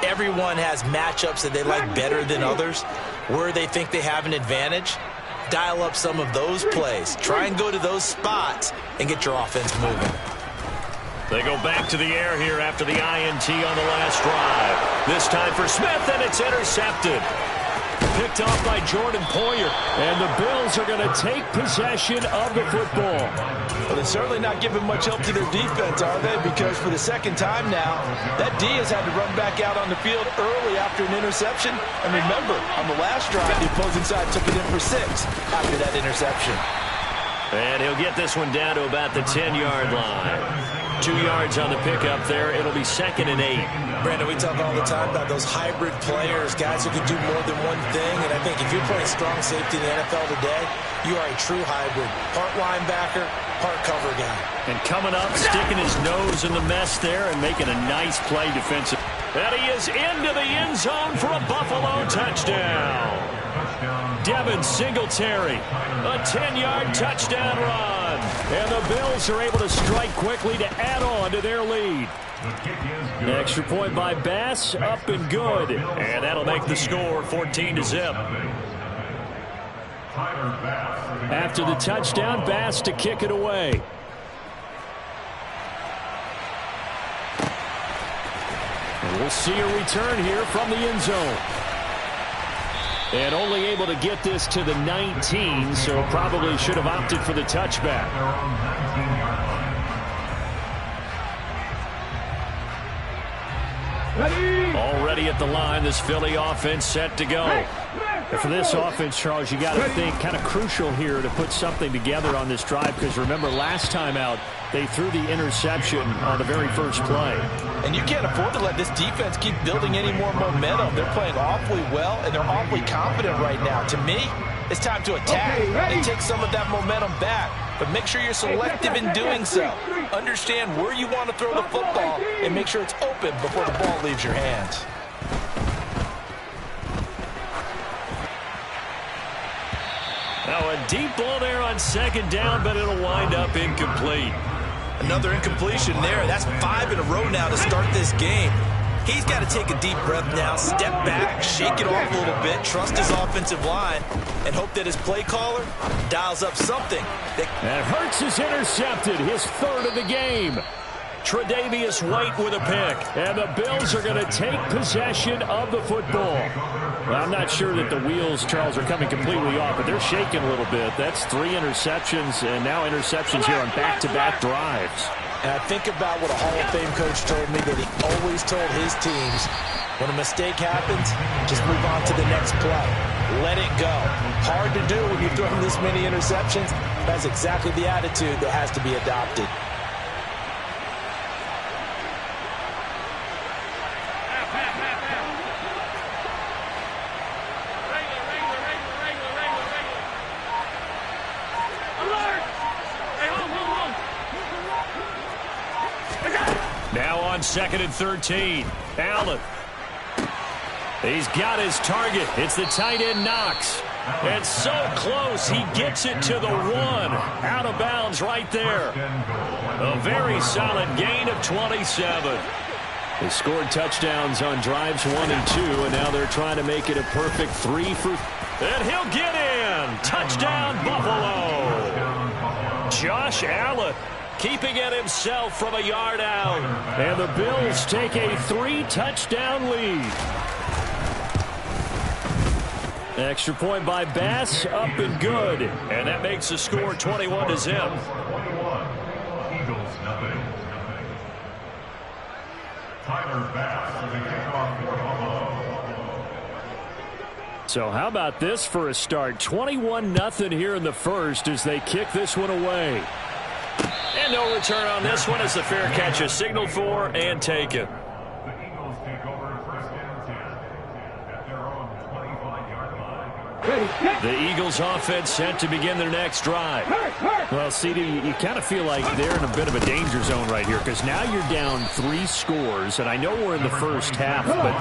everyone has matchups that they like better than others. Where they think they have an advantage, dial up some of those plays. Try and go to those spots and get your offense moving. They go back to the air here after the INT on the last drive. This time for Smith, and it's intercepted. Picked off by Jordan Poyer. And the Bills are going to take possession of the football. Well, they're certainly not giving much help to their defense, are they? Because for the second time now, that D has had to run back out on the field early after an interception. And remember, on the last drive, the opposing side took it in for 6 after that interception. And he'll get this one down to about the 10-yard line. 2 yards on the pickup there. It'll be second and 8. Brandon, we talk all the time about those hybrid players, guys who can do more than one thing. And I think if you're playing strong safety in the NFL today, you are a true hybrid. Part linebacker, part cover guy. And coming up, sticking his nose in the mess there and making a nice play defensive. And he is into the end zone for a Buffalo touchdown. Devin Singletary, a 10-yard touchdown run. And the Bills are able to strike quickly to add on to their lead. The extra point by Bass, up and good. And that'll make the score 14-0. After the touchdown, Bass to kick it away. And we'll see a return here from the end zone. And only able to get this to the 19, so probably should have opted for the touchback. Already at the line, this Philly offense set to go. And for this offense, Charles, you got to think kind of crucial here to put something together on this drive, because remember last time out they threw the interception on the very first play. And you can't afford to let this defense keep building any more momentum. They're playing awfully well, and they're awfully confident right now. To me, it's time to attack and take some of that momentum back. But make sure you're selective in doing so. Understand where you want to throw the football and make sure it's open before the ball leaves your hands. Now a deep ball there on second down, but it'll wind up incomplete. Another incompletion there. That's 5 in a row now to start this game. He's got to take a deep breath now, step back, shake it off a little bit, trust his offensive line, and hope that his play caller dials up something. And Hurts is intercepted, his third of the game. Tre'Davious White with a pick, and the Bills are going to take possession of the football. Well, I'm not sure that the wheels, Charles, are coming completely off, but they're shaking a little bit. That's 3 interceptions, and now interceptions here on back-to-back drives. And I think about what a Hall of Fame coach told me, that he always told his teams, when a mistake happens, just move on to the next play. Let it go. Hard to do when you've thrown this many interceptions. That's exactly the attitude that has to be adopted. Second and 13. Allen. He's got his target. It's the tight end Knox. And so close. He gets it to the 1. Out of bounds right there. A very solid gain of 27. They scored touchdowns on drives 1 and 2, and now they're trying to make it a perfect 3 for... And he'll get in. Touchdown, Buffalo. Josh Allen keeping it himself from a yard out. And the Bills take a 3-touchdown lead. Extra point by Bass, up and good. And that makes the score 21-0. Eagles nothing. Tyler Bass with a kickoff for Buffalo. So how about this for a start? 21-0 here in the first as they kick this one away. And no return on this one as the fair catch is signaled for and taken. The Eagles take over first and 10 at their own 25-yard line. The Eagles offense set to begin their next drive. Well, CD, you kind of feel like they're in a bit of a danger zone right here, because now you're down 3 scores, and I know we're in the first half, but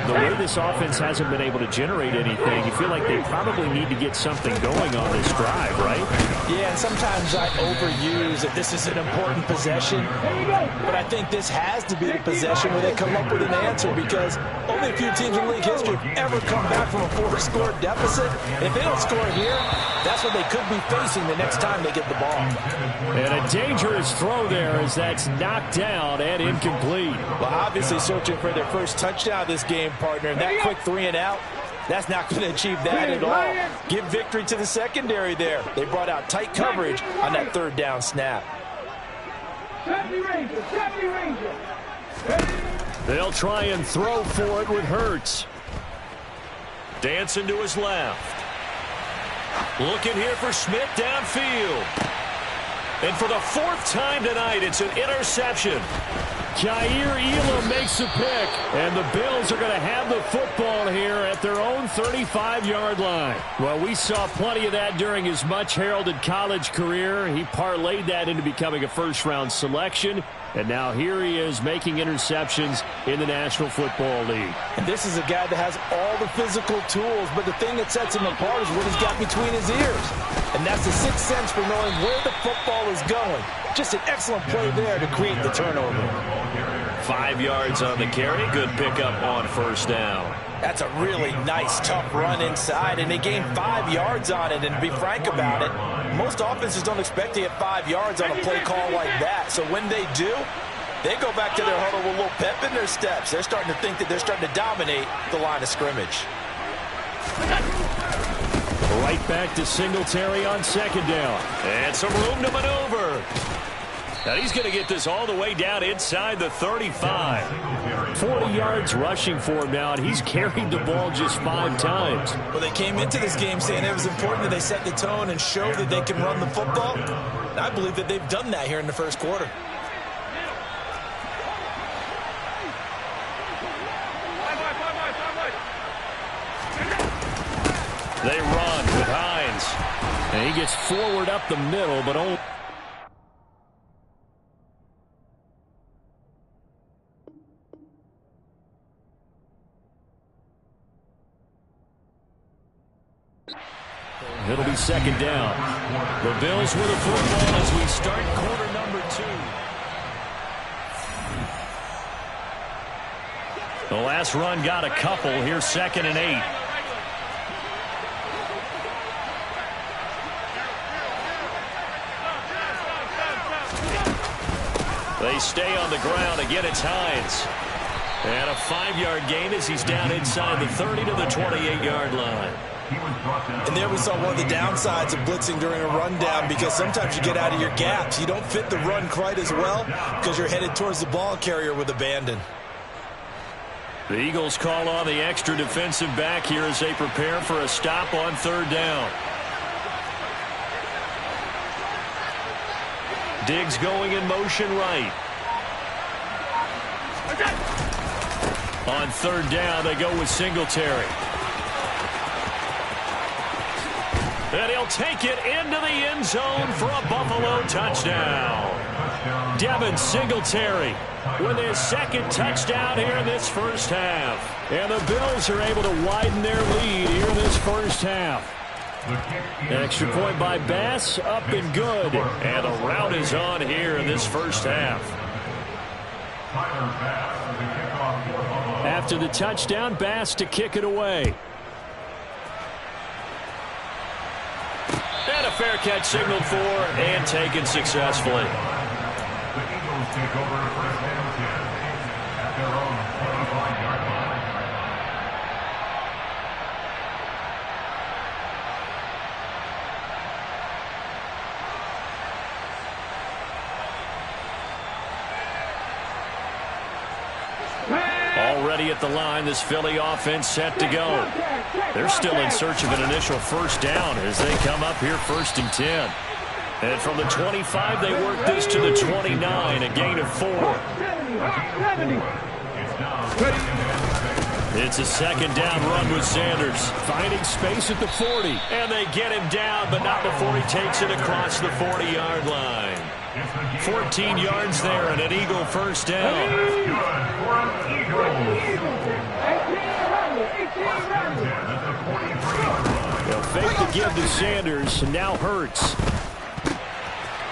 the way this offense hasn't been able to generate anything, you feel like they probably need to get something going on this drive, right? Yeah, and sometimes I overuse that this is an important possession, but I think this has to be the possession where they come up with an answer, because only a few teams in league history have ever come back from a 4-score deficit. And if they don't score here, that's what they could be facing the next time they get the ball. And a dangerous throw there as that's knocked down and incomplete. Well, obviously searching for their first touchdown this game, partner. And that quick 3 and out, that's not going to achieve that at all. Give victory to the secondary there. They brought out tight coverage on that 3rd down snap. They'll try and throw for it with Hurts. Dancing to his left. Looking here for Smith downfield. And for the fourth time tonight, it's an interception. Jair Elam makes a pick, and the Bills are going to have the football here at their own 35-yard line. Well, we saw plenty of that during his much-heralded college career. He parlayed that into becoming a first-round selection, and now here he is making interceptions in the National Football League. And this is a guy that has all the physical tools, but the thing that sets him apart is what he's got between his ears. And that's the sixth sense for knowing where the football is going. Just an excellent play there to create the turnover. 5 yards on the carry. Good pickup on first down. That's a really nice, tough run inside, and they gained 5 yards on it. And to be frank about it, most offenses don't expect to get 5 yards on a play call like that. So when they do, they go back to their huddle with a little pep in their steps. They're starting to think that they're starting to dominate the line of scrimmage. Right back to Singletary on second down. And some room to maneuver. Now he's going to get this all the way down inside the 35. 40 yards rushing for him now, and he's carried the ball just 5 times. Well, they came into this game saying it was important that they set the tone and show that they can run the football. And I believe that they've done that here in the first quarter. They run with Hines. And he gets forward up the middle, but only... It'll be second down. The Bills with a football as we start quarter number 2. The last run got a couple. Here's 2nd and 8. They stay on the ground. Again, it's Hines. And a 5-yard gain as he's down inside the 30 to the 28-yard line. And there we saw one of the downsides of blitzing during a rundown, because sometimes you get out of your gaps. You don't fit the run quite as well because you're headed towards the ball carrier with abandon. The Eagles call on the extra defensive back here as they prepare for a stop on third down. Diggs going in motion right. On third down, they go with Singletary. And he'll take it into the end zone for a Buffalo touchdown. Devin Singletary with his 2nd touchdown here in this first half. And the Bills are able to widen their lead here in this first half. An extra point by Bass, up and good. And the route is on here in this first half. After the touchdown, Bass to kick it away. And a fair catch signaled for and taken successfully. The Eagles take over first and 10 at their own 25-yard line. Already at the line, this Philly offense set to go. They're still in search of an initial first down as they come up here 1st and 10. And from the 25, they work this to the 29, a gain of 4. It's a 2nd down run with Sanders. Finding space at the 40. And they get him down, but not before he takes it across the 40-yard line. 14 yards there and an Eagle first down. They'll fake the give to Sanders, and now Hurts.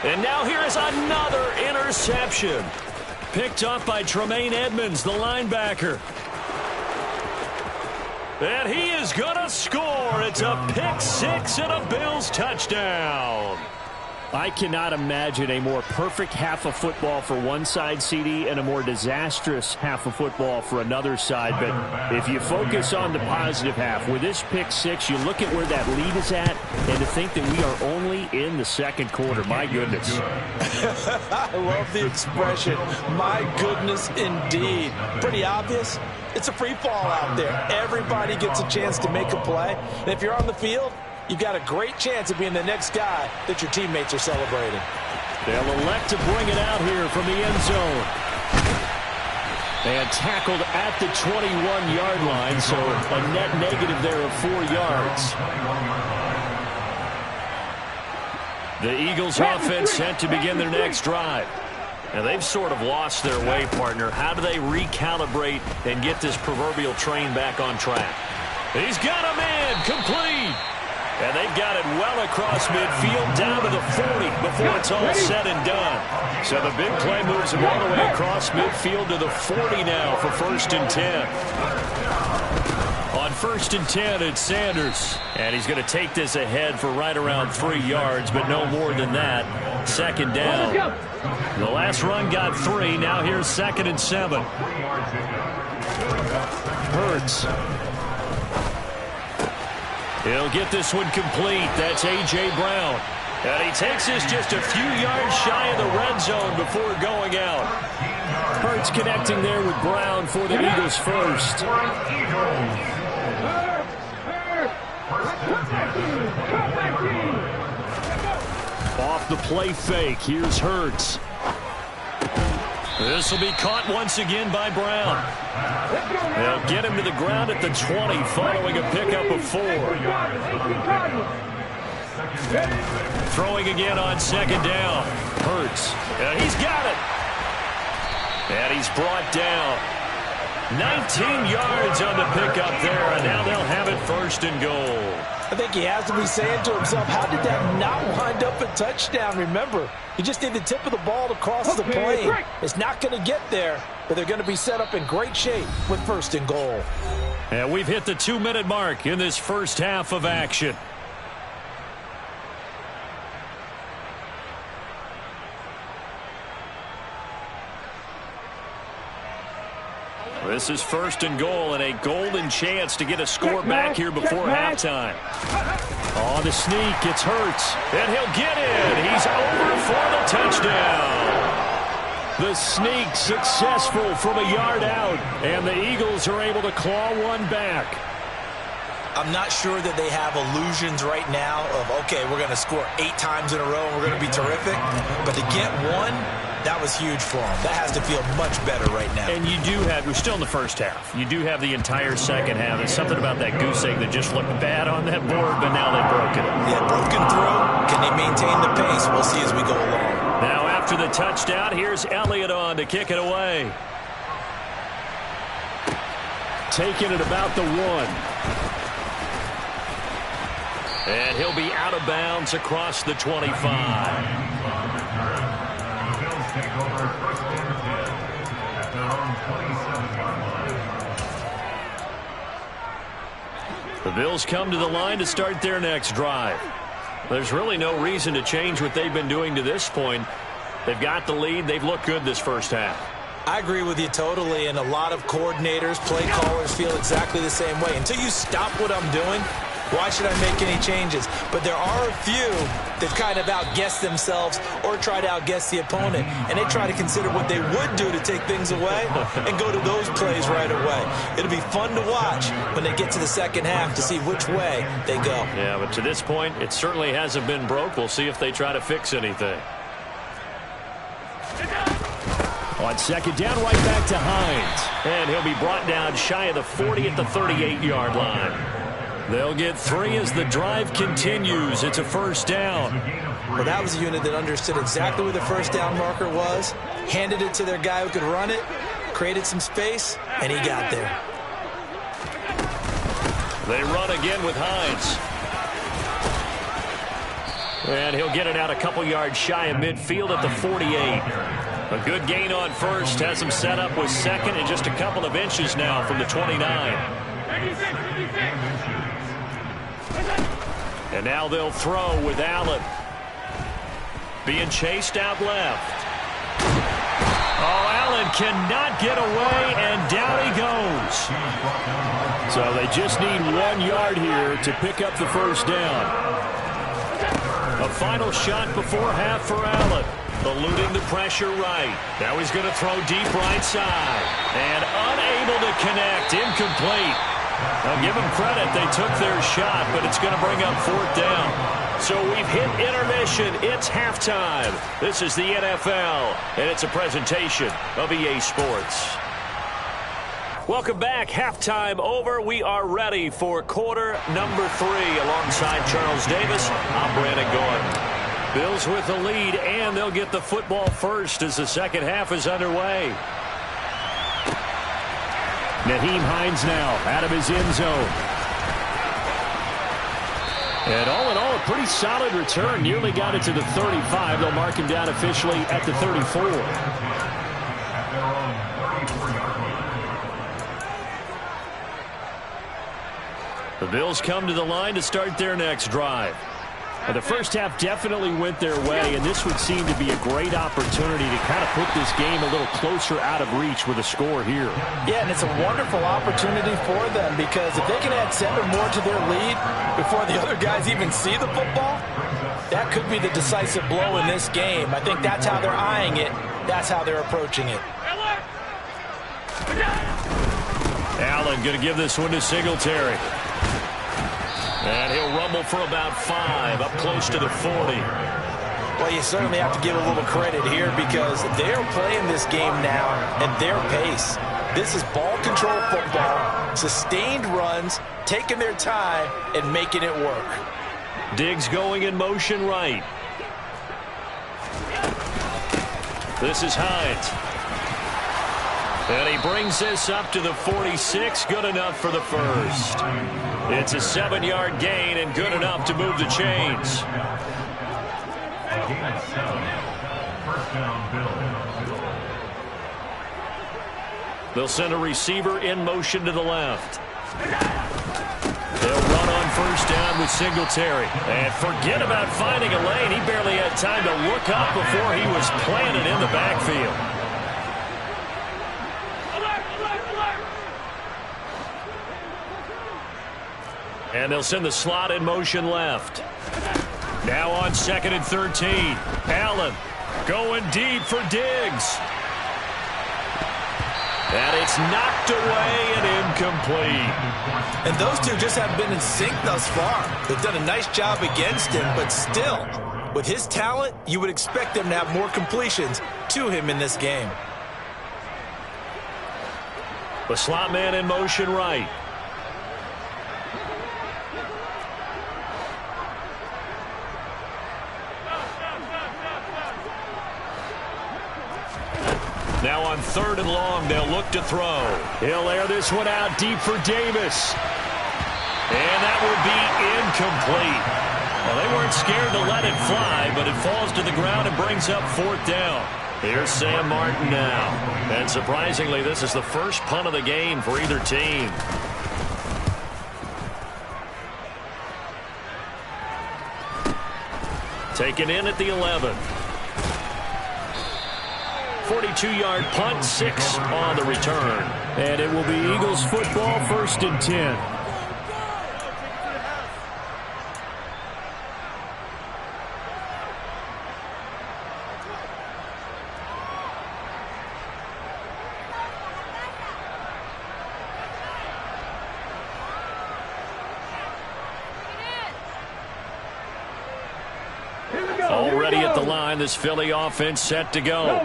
And now here is another interception. Picked up by Tremaine Edmonds, the linebacker. And he is going to score. It's a pick-6 and a Bills touchdown. I cannot imagine a more perfect half of football for one side, CD, and a more disastrous half of football for another side. But if you focus on the positive half, with this pick-6, you look at where that lead is at, and to think that we are only in the second quarter. My goodness. I love the expression, my goodness indeed. Pretty obvious. It's a free fall out there. Everybody gets a chance to make a play. And if you're on the field, you've got a great chance of being the next guy that your teammates are celebrating. They'll elect to bring it out here from the end zone. And tackled at the 21-yard line, so a net negative there of 4 yards. The Eagles offense set to begin their next drive. Now, they've sort of lost their way, partner. How do they recalibrate and get this proverbial train back on track? He's got a man complete. And they've got it well across midfield down to the 40 before it's all said and done. So the big play moves him all the way across midfield to the 40 now for 1st and 10. On 1st and 10, it's Sanders. And he's going to take this ahead for right around 3 yards, but no more than that. 2nd down. The last run got 3. Now here's 2nd and 7. Hurts. He'll get this one complete. That's A.J. Brown. And he takes this just a few yards shy of the red zone before going out. Hurts connecting there with Brown for the Eagles first. Off the play fake. Here's Hurts. This will be caught once again by Brown. They'll get him to the ground at the 20 following a pickup of 4. Throwing again on 2nd down. Hurts. And he's got it. And he's brought down. 19 yards on the pickup there, and now they'll have it 1st and goal. I think he has to be saying to himself, how did that not wind up a touchdown? Remember, you just need the tip of the ball to cross the plane. It's not going to get there, but they're going to be set up in great shape with 1st and goal. And we've hit the 2-minute mark in this first half of action. This is 1st and goal and a golden chance to get a score back here before halftime. On the sneak, it's Hurts, and he'll get in. He's over for the touchdown. The sneak successful from a yard out, and the Eagles are able to claw one back. I'm not sure that they have illusions right now of, okay, we're going to score 8 times in a row and we're going to be terrific. But to get one, that was huge for them. That has to feel much better right now. And you do have, we're still in the first half. You do have the entire second half. There's something about that goose egg that just looked bad on that board, but now they've broken it. Yeah, broken through. Can they maintain the pace? We'll see as we go along. Now after the touchdown, here's Elliott on to kick it away. Taking it about the 1. And he'll be out of bounds across the 25. The Bills take over 1st and 10 at their own 27-yard line. The Bills come to the line to start their next drive. There's really no reason to change what they've been doing to this point. They've got the lead. They've looked good this first half. I agree with you totally, and a lot of coordinators, play callers feel exactly the same way. Until you stop what I'm doing, why should I make any changes? But there are a few that kind of outguess themselves or try to outguess the opponent, and they try to consider what they would do to take things away and go to those plays right away. It'll be fun to watch when they get to the second half to see which way they go. Yeah, but to this point, it certainly hasn't been broke. We'll see if they try to fix anything. On 2nd down, right back to Hines. And he'll be brought down shy of the 40 at the 38-yard line. They'll get 3 as the drive continues. It's a 1st down. Well, that was a unit that understood exactly where the 1st down marker was, handed it to their guy who could run it, created some space, and he got there. They run again with Hines. And he'll get it out a couple yards shy of midfield at the 48. A good gain on 1st, has him set up with 2nd and just a couple of inches now from the 29. And now they'll throw with Allen. Being chased out left. Oh, Allen cannot get away, and down he goes. So they just need 1 yard here to pick up the 1st down. A final shot before half for Allen. Eluding the pressure right. Now he's going to throw deep right side. And unable to connect. Incomplete. I'll give them credit. They took their shot, but it's going to bring up 4th down. So we've hit intermission. It's halftime. This is the NFL, and it's a presentation of EA Sports. Welcome back. Halftime over. We are ready for quarter number 3. Alongside Charles Davis, I'm Brandon Gordon. Bills with the lead, and they'll get the football first as the second half is underway. Nyheim Hines now out of his end zone. And all in all, a pretty solid return. Nearly got it to the 35. They'll mark him down officially at the 34. The Bills come to the line to start their next drive. And the first half definitely went their way, and this would seem to be a great opportunity to kind of put this game a little closer out of reach with a score here. Yeah, and it's a wonderful opportunity for them because if they can add 7 more to their lead before the other guys even see the football, that could be the decisive blow in this game. I think that's how they're eyeing it. That's how they're approaching it. Allen going to give this one to Singletary. And he'll rumble for about 5, up close to the 40. Well, you certainly have to give a little credit here because they're playing this game now at their pace. This is ball control football, sustained runs, taking their time and making it work. Diggs going in motion right. This is Hines. And he brings this up to the 46. Good enough for the first. It's a 7-yard gain and good enough to move the chains. They'll send a receiver in motion to the left. They'll run on first down with Singletary. And forget about finding a lane. He barely had time to look up before he was planted in the backfield. And they'll send the slot in motion left. Now on 2nd and 13. Allen going deep for Diggs. And it's knocked away and incomplete. And those two just haven't been in sync thus far. They've done a nice job against him, but still, with his talent, you would expect them to have more completions to him in this game. The slot man in motion right. Now on 3rd and long, they'll look to throw. He'll air this one out deep for Davis. And that would be incomplete. Well, they weren't scared to let it fly, but it falls to the ground and brings up 4th down. Here's Sam Martin now. And surprisingly, this is the first punt of the game for either team. Taken in at the 11. 42-yard punt, 6 on the return. And it will be Eagles football, 1st and 10. Already at the line, this Philly offense set to go.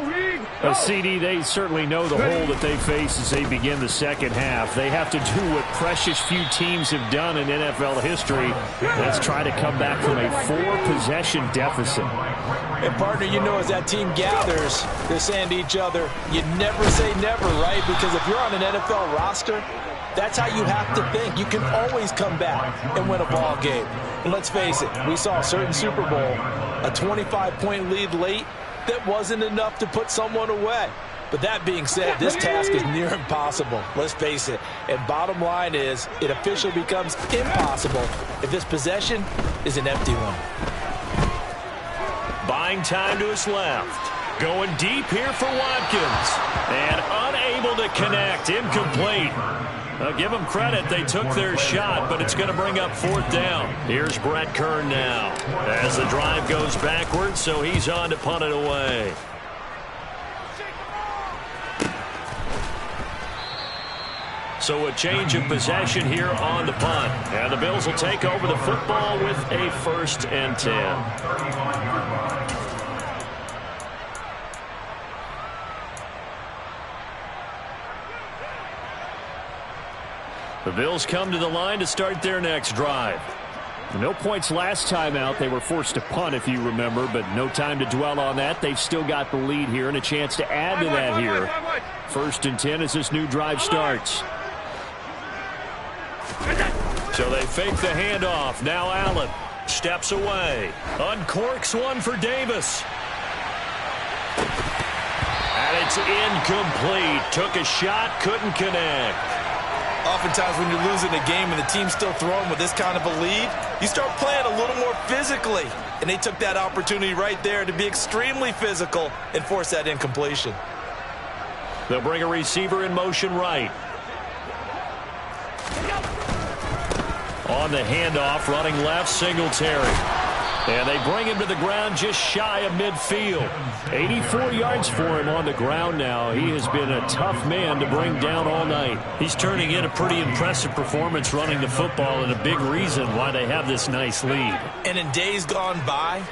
CD, they certainly know the hole that they face as they begin the second half. They have to do what precious few teams have done in NFL history. Let's try to come back from a 4-possession deficit. And, partner, you know as that team gathers, they're saying to each other, you never say never, right? Because if you're on an NFL roster, that's how you have to think. You can always come back and win a ball game. And let's face it, we saw a certain Super Bowl, a 25-point lead late, that wasn't enough to put someone away. But that being said, this task is near impossible. Let's face it. And bottom line is, it officially becomes impossible if this possession is an empty one. Buying time to his left. Going deep here for Watkins. And unable to connect. Incomplete. I'll give them credit. They took their shot, but it's going to bring up 4th down. Here's Brett Kern now as the drive goes backwards, so he's on to punt it away. So a change of possession here on the punt. And the Bills will take over the football with a 1st and 10. The Bills come to the line to start their next drive. No points last time out. They were forced to punt, if you remember, but no time to dwell on that. They've still got the lead here and a chance to add to that here. 1st and 10 as this new drive starts. So they fake the handoff. Now Allen steps away. Uncorks one for Davis. And it's incomplete. Took a shot, couldn't connect. Oftentimes when you're losing a game and the team's still throwing with this kind of a lead, you start playing a little more physically. And they took that opportunity right there to be extremely physical and force that incompletion. They'll bring a receiver in motion right. On the handoff, running left, Singletary. And they bring him to the ground just shy of midfield. 84 yards for him on the ground now. He has been a tough man to bring down all night. He's turning in a pretty impressive performance running the football, and a big reason why they have this nice lead. And in days gone by,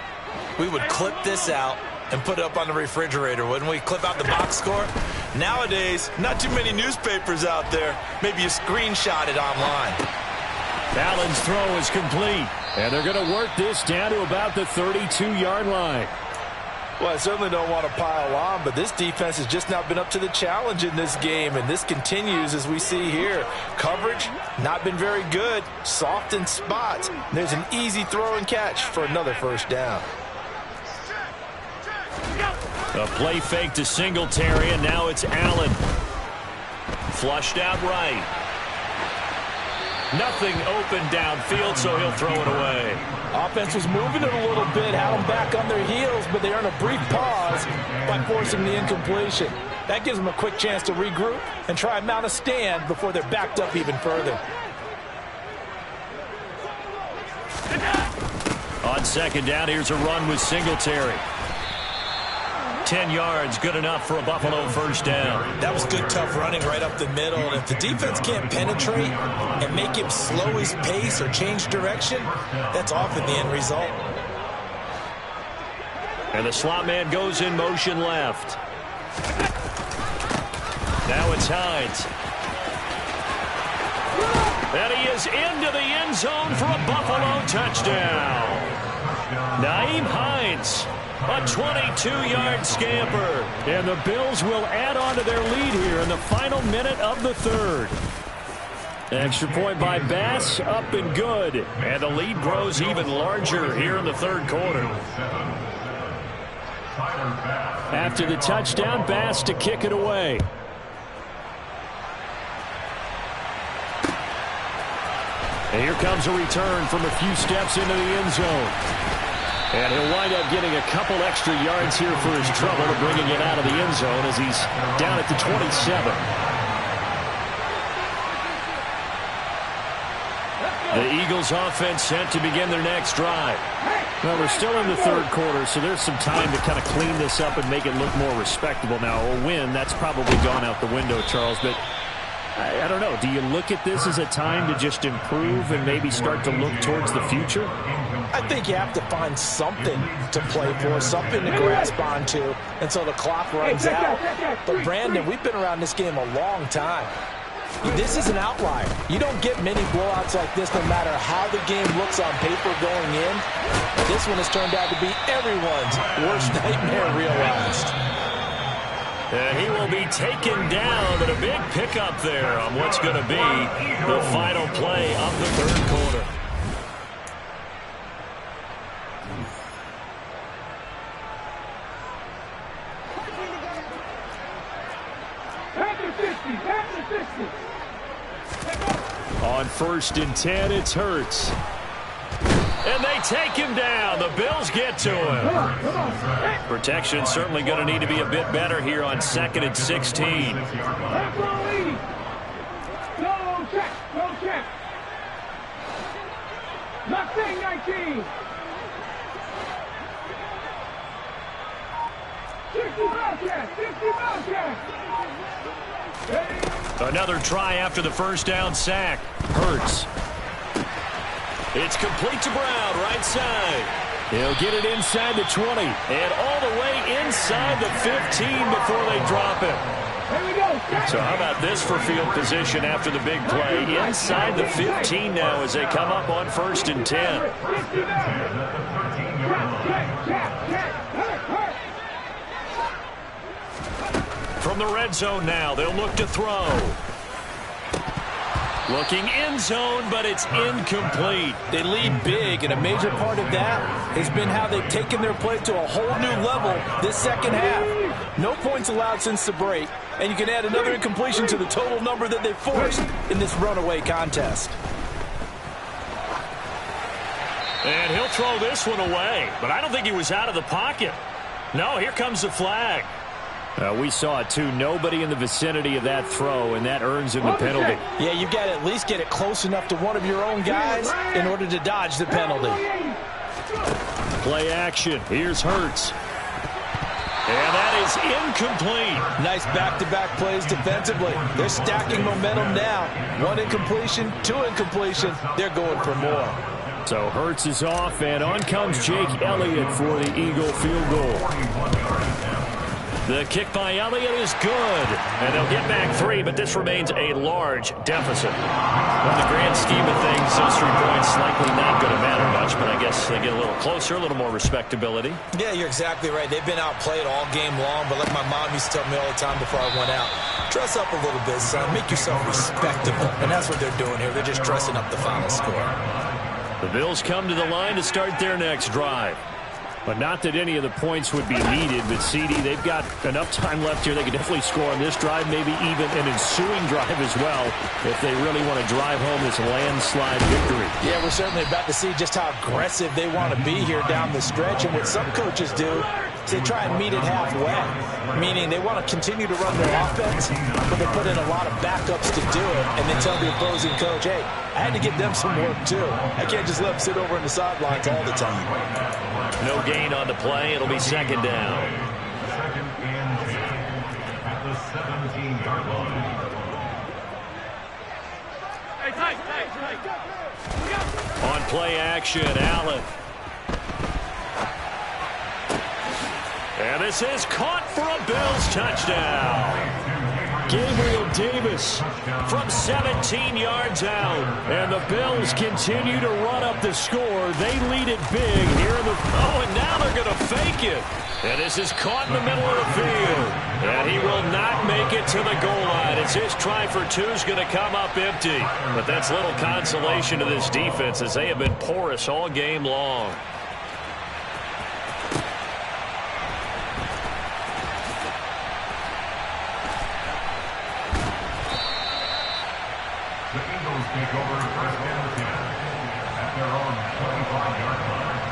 we would clip this out and put it up on the refrigerator, wouldn't we? Clip out the box score. Nowadays, not too many newspapers out there. Maybe you screenshot it online. Allen's throw is complete, and they're going to work this down to about the 32-yard line. Well, I certainly don't want to pile on, but this defense has just not been up to the challenge in this game, and this continues as we see here. Coverage, not been very good, soft in spots. There's an easy throw and catch for another 1st down. A play fake to Singletary, and now it's Allen. Flushed out right. Nothing open downfield, so he'll throw it away. Offense was moving it a little bit, had them back on their heels, but they earn a brief pause by forcing the incompletion. That gives them a quick chance to regroup and try and mount a stand before they're backed up even further. On 2nd down, here's a run with Singletary. 10 yards, good enough for a Buffalo 1st down. That was good, tough running right up the middle. And if the defense can't penetrate and make him slow his pace or change direction, that's often the end result. And the slot man goes in motion left. Now it's Hines. And he is into the end zone for a Buffalo touchdown. Nyheim Hines. A 22-yard scamper. And the Bills will add on to their lead here in the final minute of the 3rd. Extra point by Bass, up and good. And the lead grows even larger here in the 3rd quarter. After the touchdown, Bass to kick it away. And here comes a return from a few steps into the end zone. And he'll wind up getting a couple extra yards here for his trouble of bringing it out of the end zone as he's down at the 27. The Eagles offense set to begin their next drive. Well, we're still in the 3rd quarter, so there's some time to kind of clean this up and make it look more respectable now. A win, that's probably gone out the window, Charles, but I don't know. Do you look at this as a time to just improve and maybe start to look towards the future? I think you have to find something to play for, something to grasp onto until the clock runs out. But, Brandon, we've been around this game a long time. This is an outlier. You don't get many blowouts like this no matter how the game looks on paper going in. This one has turned out to be everyone's worst nightmare realized. And he will be taken down, but a big pickup there on what's going to be the final play of the 3rd quarter. On 1st and 10, it's Hurts. And they take him down. The Bills get to him. Protection certainly going to need to be a bit better here on 2nd and 16. No check. No check. Nothing, 19. 60 Bobcats. 60 Bobcats. Ready? Another try after the first down sack. Hurts. It's complete to Brown, right side. He'll get it inside the 20 and all the way inside the 15 before they drop it. So how about this for field position after the big play? Inside the 15 now as they come up on 1st and 10. From the red zone now, they'll look to throw. Looking end zone, but it's incomplete. They lead big, and a major part of that has been how they've taken their play to a whole new level this second half. No points allowed since the break, and you can add another incompletion to the total number that they forced in this runaway contest. And he'll throw this one away, but I don't think he was out of the pocket. No, here comes the flag. We saw it too. Nobody in the vicinity of that throw, and that earns him the penalty. Yeah, you've got to at least get it close enough to one of your own guys in order to dodge the penalty. Play action. Here's Hurts. And that is incomplete. Nice back-to-back plays defensively. They're stacking momentum now. 1 incompletion, 2 incompletion. They're going for more. So Hurts is off, and on comes Jake Elliott for the Eagle field goal. The kick by Elliott is good, and they'll get back 3, but this remains a large deficit. In the grand scheme of things, those 3 points likely not going to matter much, but I guess they get a little closer, a little more respectability. Yeah, you're exactly right. They've been outplayed all game long, but like my mom used to tell me all the time before I went out, dress up a little bit, son. Make yourself respectable, and that's what they're doing here. They're just dressing up the final score. The Bills come to the line to start their next drive. But not that any of the points would be needed, but CD, they've got enough time left here. They can definitely score on this drive, maybe even an ensuing drive as well, if they really want to drive home this landslide victory. Yeah, we're certainly about to see just how aggressive they want to be here down the stretch. And what some coaches do is they try and meet it halfway, meaning they want to continue to run their offense, but they put in a lot of backups to do it, and then tell the opposing coach, hey, I had to get them some work too. I can't just let them sit over in the sidelines all the time. No gain on the play. It'll be 2nd down. 2nd and 10 at the 17-yard line. On play action, Allen. And this is caught for a Bills touchdown. Gabriel Davis from 17 yards out. And the Bills continue to run up the score. They lead it big here in the... Oh, and now they're going to fake it. And this is caught in the middle of the field. And he will not make it to the goal line. It's his try for 2 is going to come up empty. But that's little consolation to this defense as they have been porous all game long. Take over 1st and 10 at their own 25-yard line.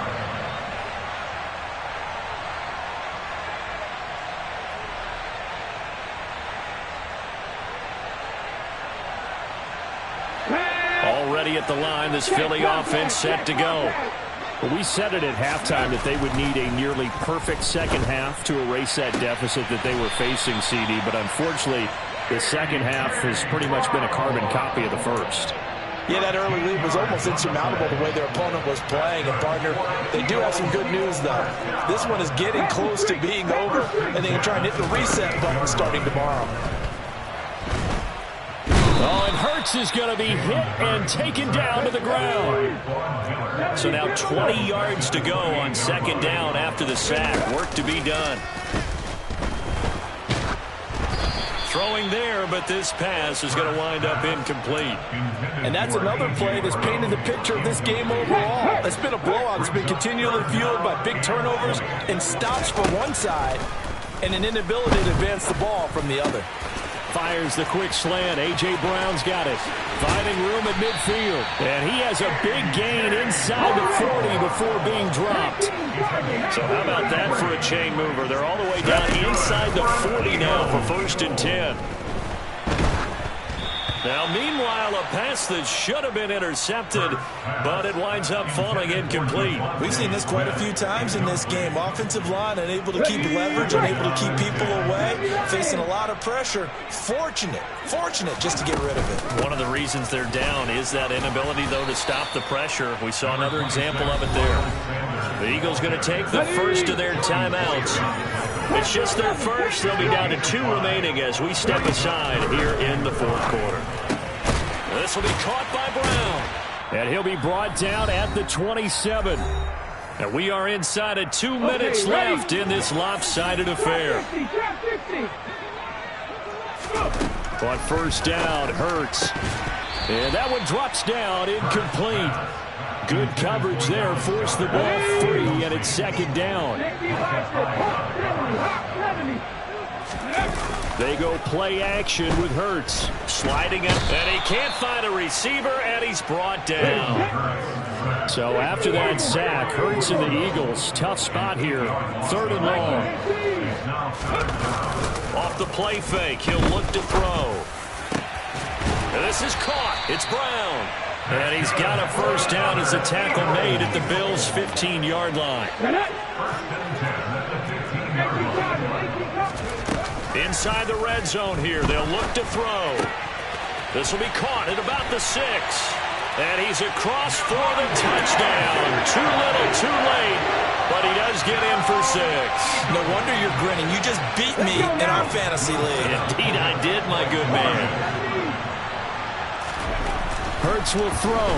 Already at the line, this Philly offense set to go. Well, we said it at halftime that they would need a nearly perfect second half to erase that deficit that they were facing, CD, but unfortunately, the second half has pretty much been a carbon copy of the first. Yeah, that early lead was almost insurmountable the way their opponent was playing. And, partner, they do have some good news, though. This one is getting close to being over, and they can try and hit the reset button starting tomorrow. Oh, and Hurts is going to be hit and taken down to the ground. So now 20 yards to go on 2nd down after the sack. Work to be done. Throwing there, but this pass is going to wind up incomplete. And that's another play that's painted the picture of this game overall. It's been a blowout. It's been continually fueled by big turnovers and stops from one side and an inability to advance the ball from the other. Fires the quick slant. A.J. Brown's got it. Finding room at midfield. And he has a big gain inside the 40 before being dropped. So how about that for a chain mover? They're all the way down inside the 40 now for 1st and 10. Now, meanwhile, a pass that should have been intercepted, but it winds up falling incomplete. We've seen this quite a few times in this game. Offensive line unable to keep leverage, unable to keep people away, facing a lot of pressure. Fortunate just to get rid of it. One of the reasons they're down is that inability, though, to stop the pressure. We saw another example of it there. The Eagles going to take the first of their timeouts. It's just their first. They'll be down to 2 remaining as we step aside here in the fourth quarter. This will be caught by Brown. And he'll be brought down at the 27. And we are inside of 2 minutes left in this lopsided affair. On first down, Hurts. And that one drops down, incomplete. Good coverage there, forced the ball free, and it's second down. They go play action with Hurts. Sliding it, and he can't find a receiver, and he's brought down. So after that sack, Hurts and the Eagles, tough spot here. 3rd and long. Off the play fake, he'll look to throw. And this is caught. It's Brown. And he's got a first down as a tackle made at the Bills' 15-yard line. Inside the red zone here. They'll look to throw. This will be caught at about the 6. And he's across for the touchdown. Too little, too late. But he does get in for 6. No wonder you're grinning. You just beat me in our fantasy league. Indeed I did, my good man. Hurts will throw.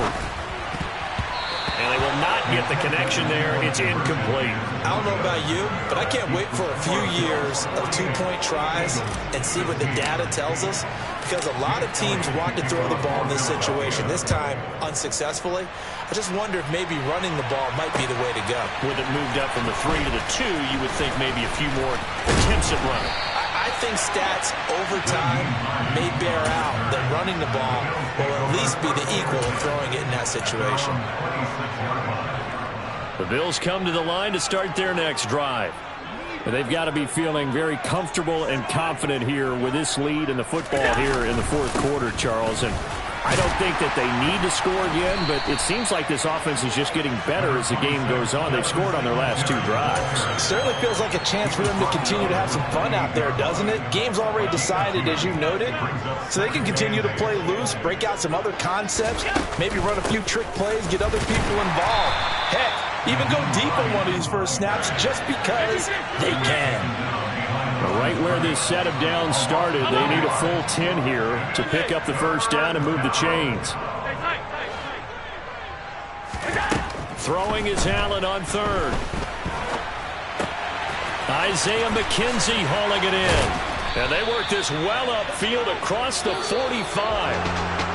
And they will not get the connection there. It's incomplete. I don't know about you, but I can't wait for a few years of 2-point tries and see what the data tells us. Because a lot of teams want to throw the ball in this situation. This time, unsuccessfully. I just wonder if maybe running the ball might be the way to go. With it moved up from the 3 to the 2, you would think maybe a few more attempts at running. I think stats over time may bear out that running the ball will at least be the equal of throwing it in that situation. The Bills come to the line to start their next drive. And they've got to be feeling very comfortable and confident here with this lead in the football here in the fourth quarter, Charles. And I don't think that they need to score again, but it seems like this offense is just getting better as the game goes on. They've scored on their last 2 drives. It certainly feels like a chance for them to continue to have some fun out there, doesn't it? Game's already decided, as you noted, so they can continue to play loose, break out some other concepts, maybe run a few trick plays, get other people involved. Heck, even go deep on one of these first snaps just because they can. Right where this set of downs started, they need a full 10 here to pick up the first down and move the chains. Throwing is Allen on 3rd. Isaiah McKenzie hauling it in. And they work this well upfield across the 45.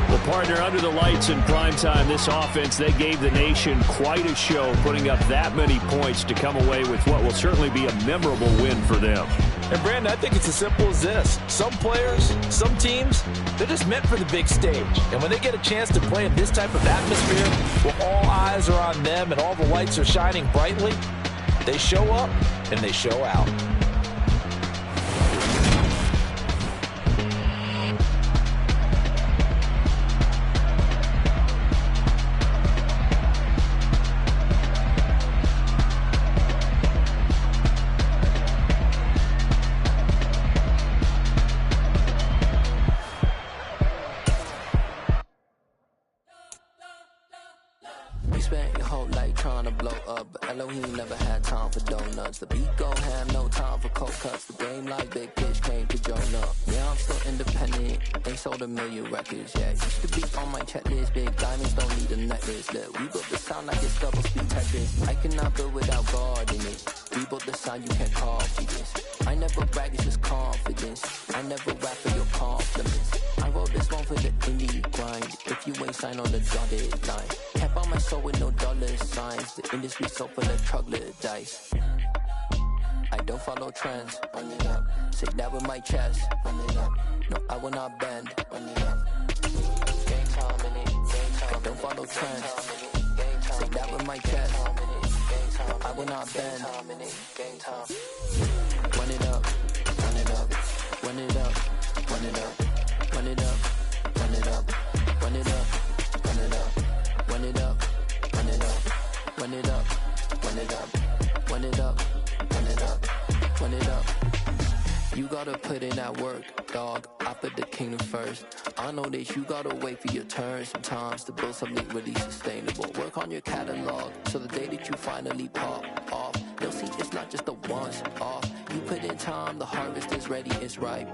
Well, partner, under the lights in primetime, this offense, they gave the nation quite a show, putting up that many points to come away with what will certainly be a memorable win for them. And, Brandon, I think it's as simple as this. Some players, some teams, they're just meant for the big stage. And when they get a chance to play in this type of atmosphere where all eyes are on them and all the lights are shining brightly, they show up and they show out. The beat go ham, no time for cold cuts. The game like Big Pitch came to join up. Yeah, I'm still independent. They sold 1 million records. Yeah, used to be on my checklist. Big diamonds don't need a necklace. Look, we built the sound like it's double speed Tetris. I cannot build without God in it. We built the sound, you can't copy this. I never brag, it's just confidence. I never rap for your compliments. I wrote this one for the indie grind. If you ain't signed on the dotted line, can't buy my soul with no dollar signs. The industry so full of troglodytes. I don't follow trends. Run it up. Say that with my chest. Run it up. No, I will not bend. Run it up. Game time in it. Game time. I don't follow trends. Say that with my chest. No, I will not bend. Game time. Run it up. Run it up. Run it up. Run it up. Run it up. gotta put in that work, dog. I put the kingdom first. I know that you gotta wait for your turn sometimes to build something really sustainable. Work on your catalog, so the day that you finally pop off, you'll see it's not just a once off. You put in time, the harvest is ready, it's ripe.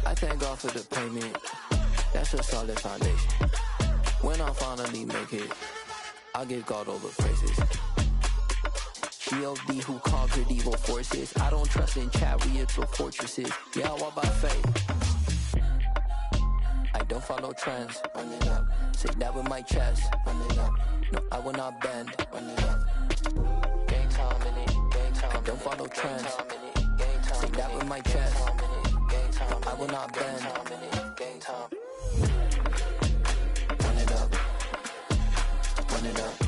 I thank God for the payment, that's a solid foundation. When I finally make it, I give God all the praises. G.O.D. who conquered evil forces. I don't trust in chariots or fortresses. Yeah, I walk by faith. I don't follow trends. Run it up. Say that with my chest. Run it up. No, I will not bend. Run it up. Gang time in it. Gang time. I don't follow trends. Say that with my chest. No, I will not bend. Gang time. Run it up. Run it up.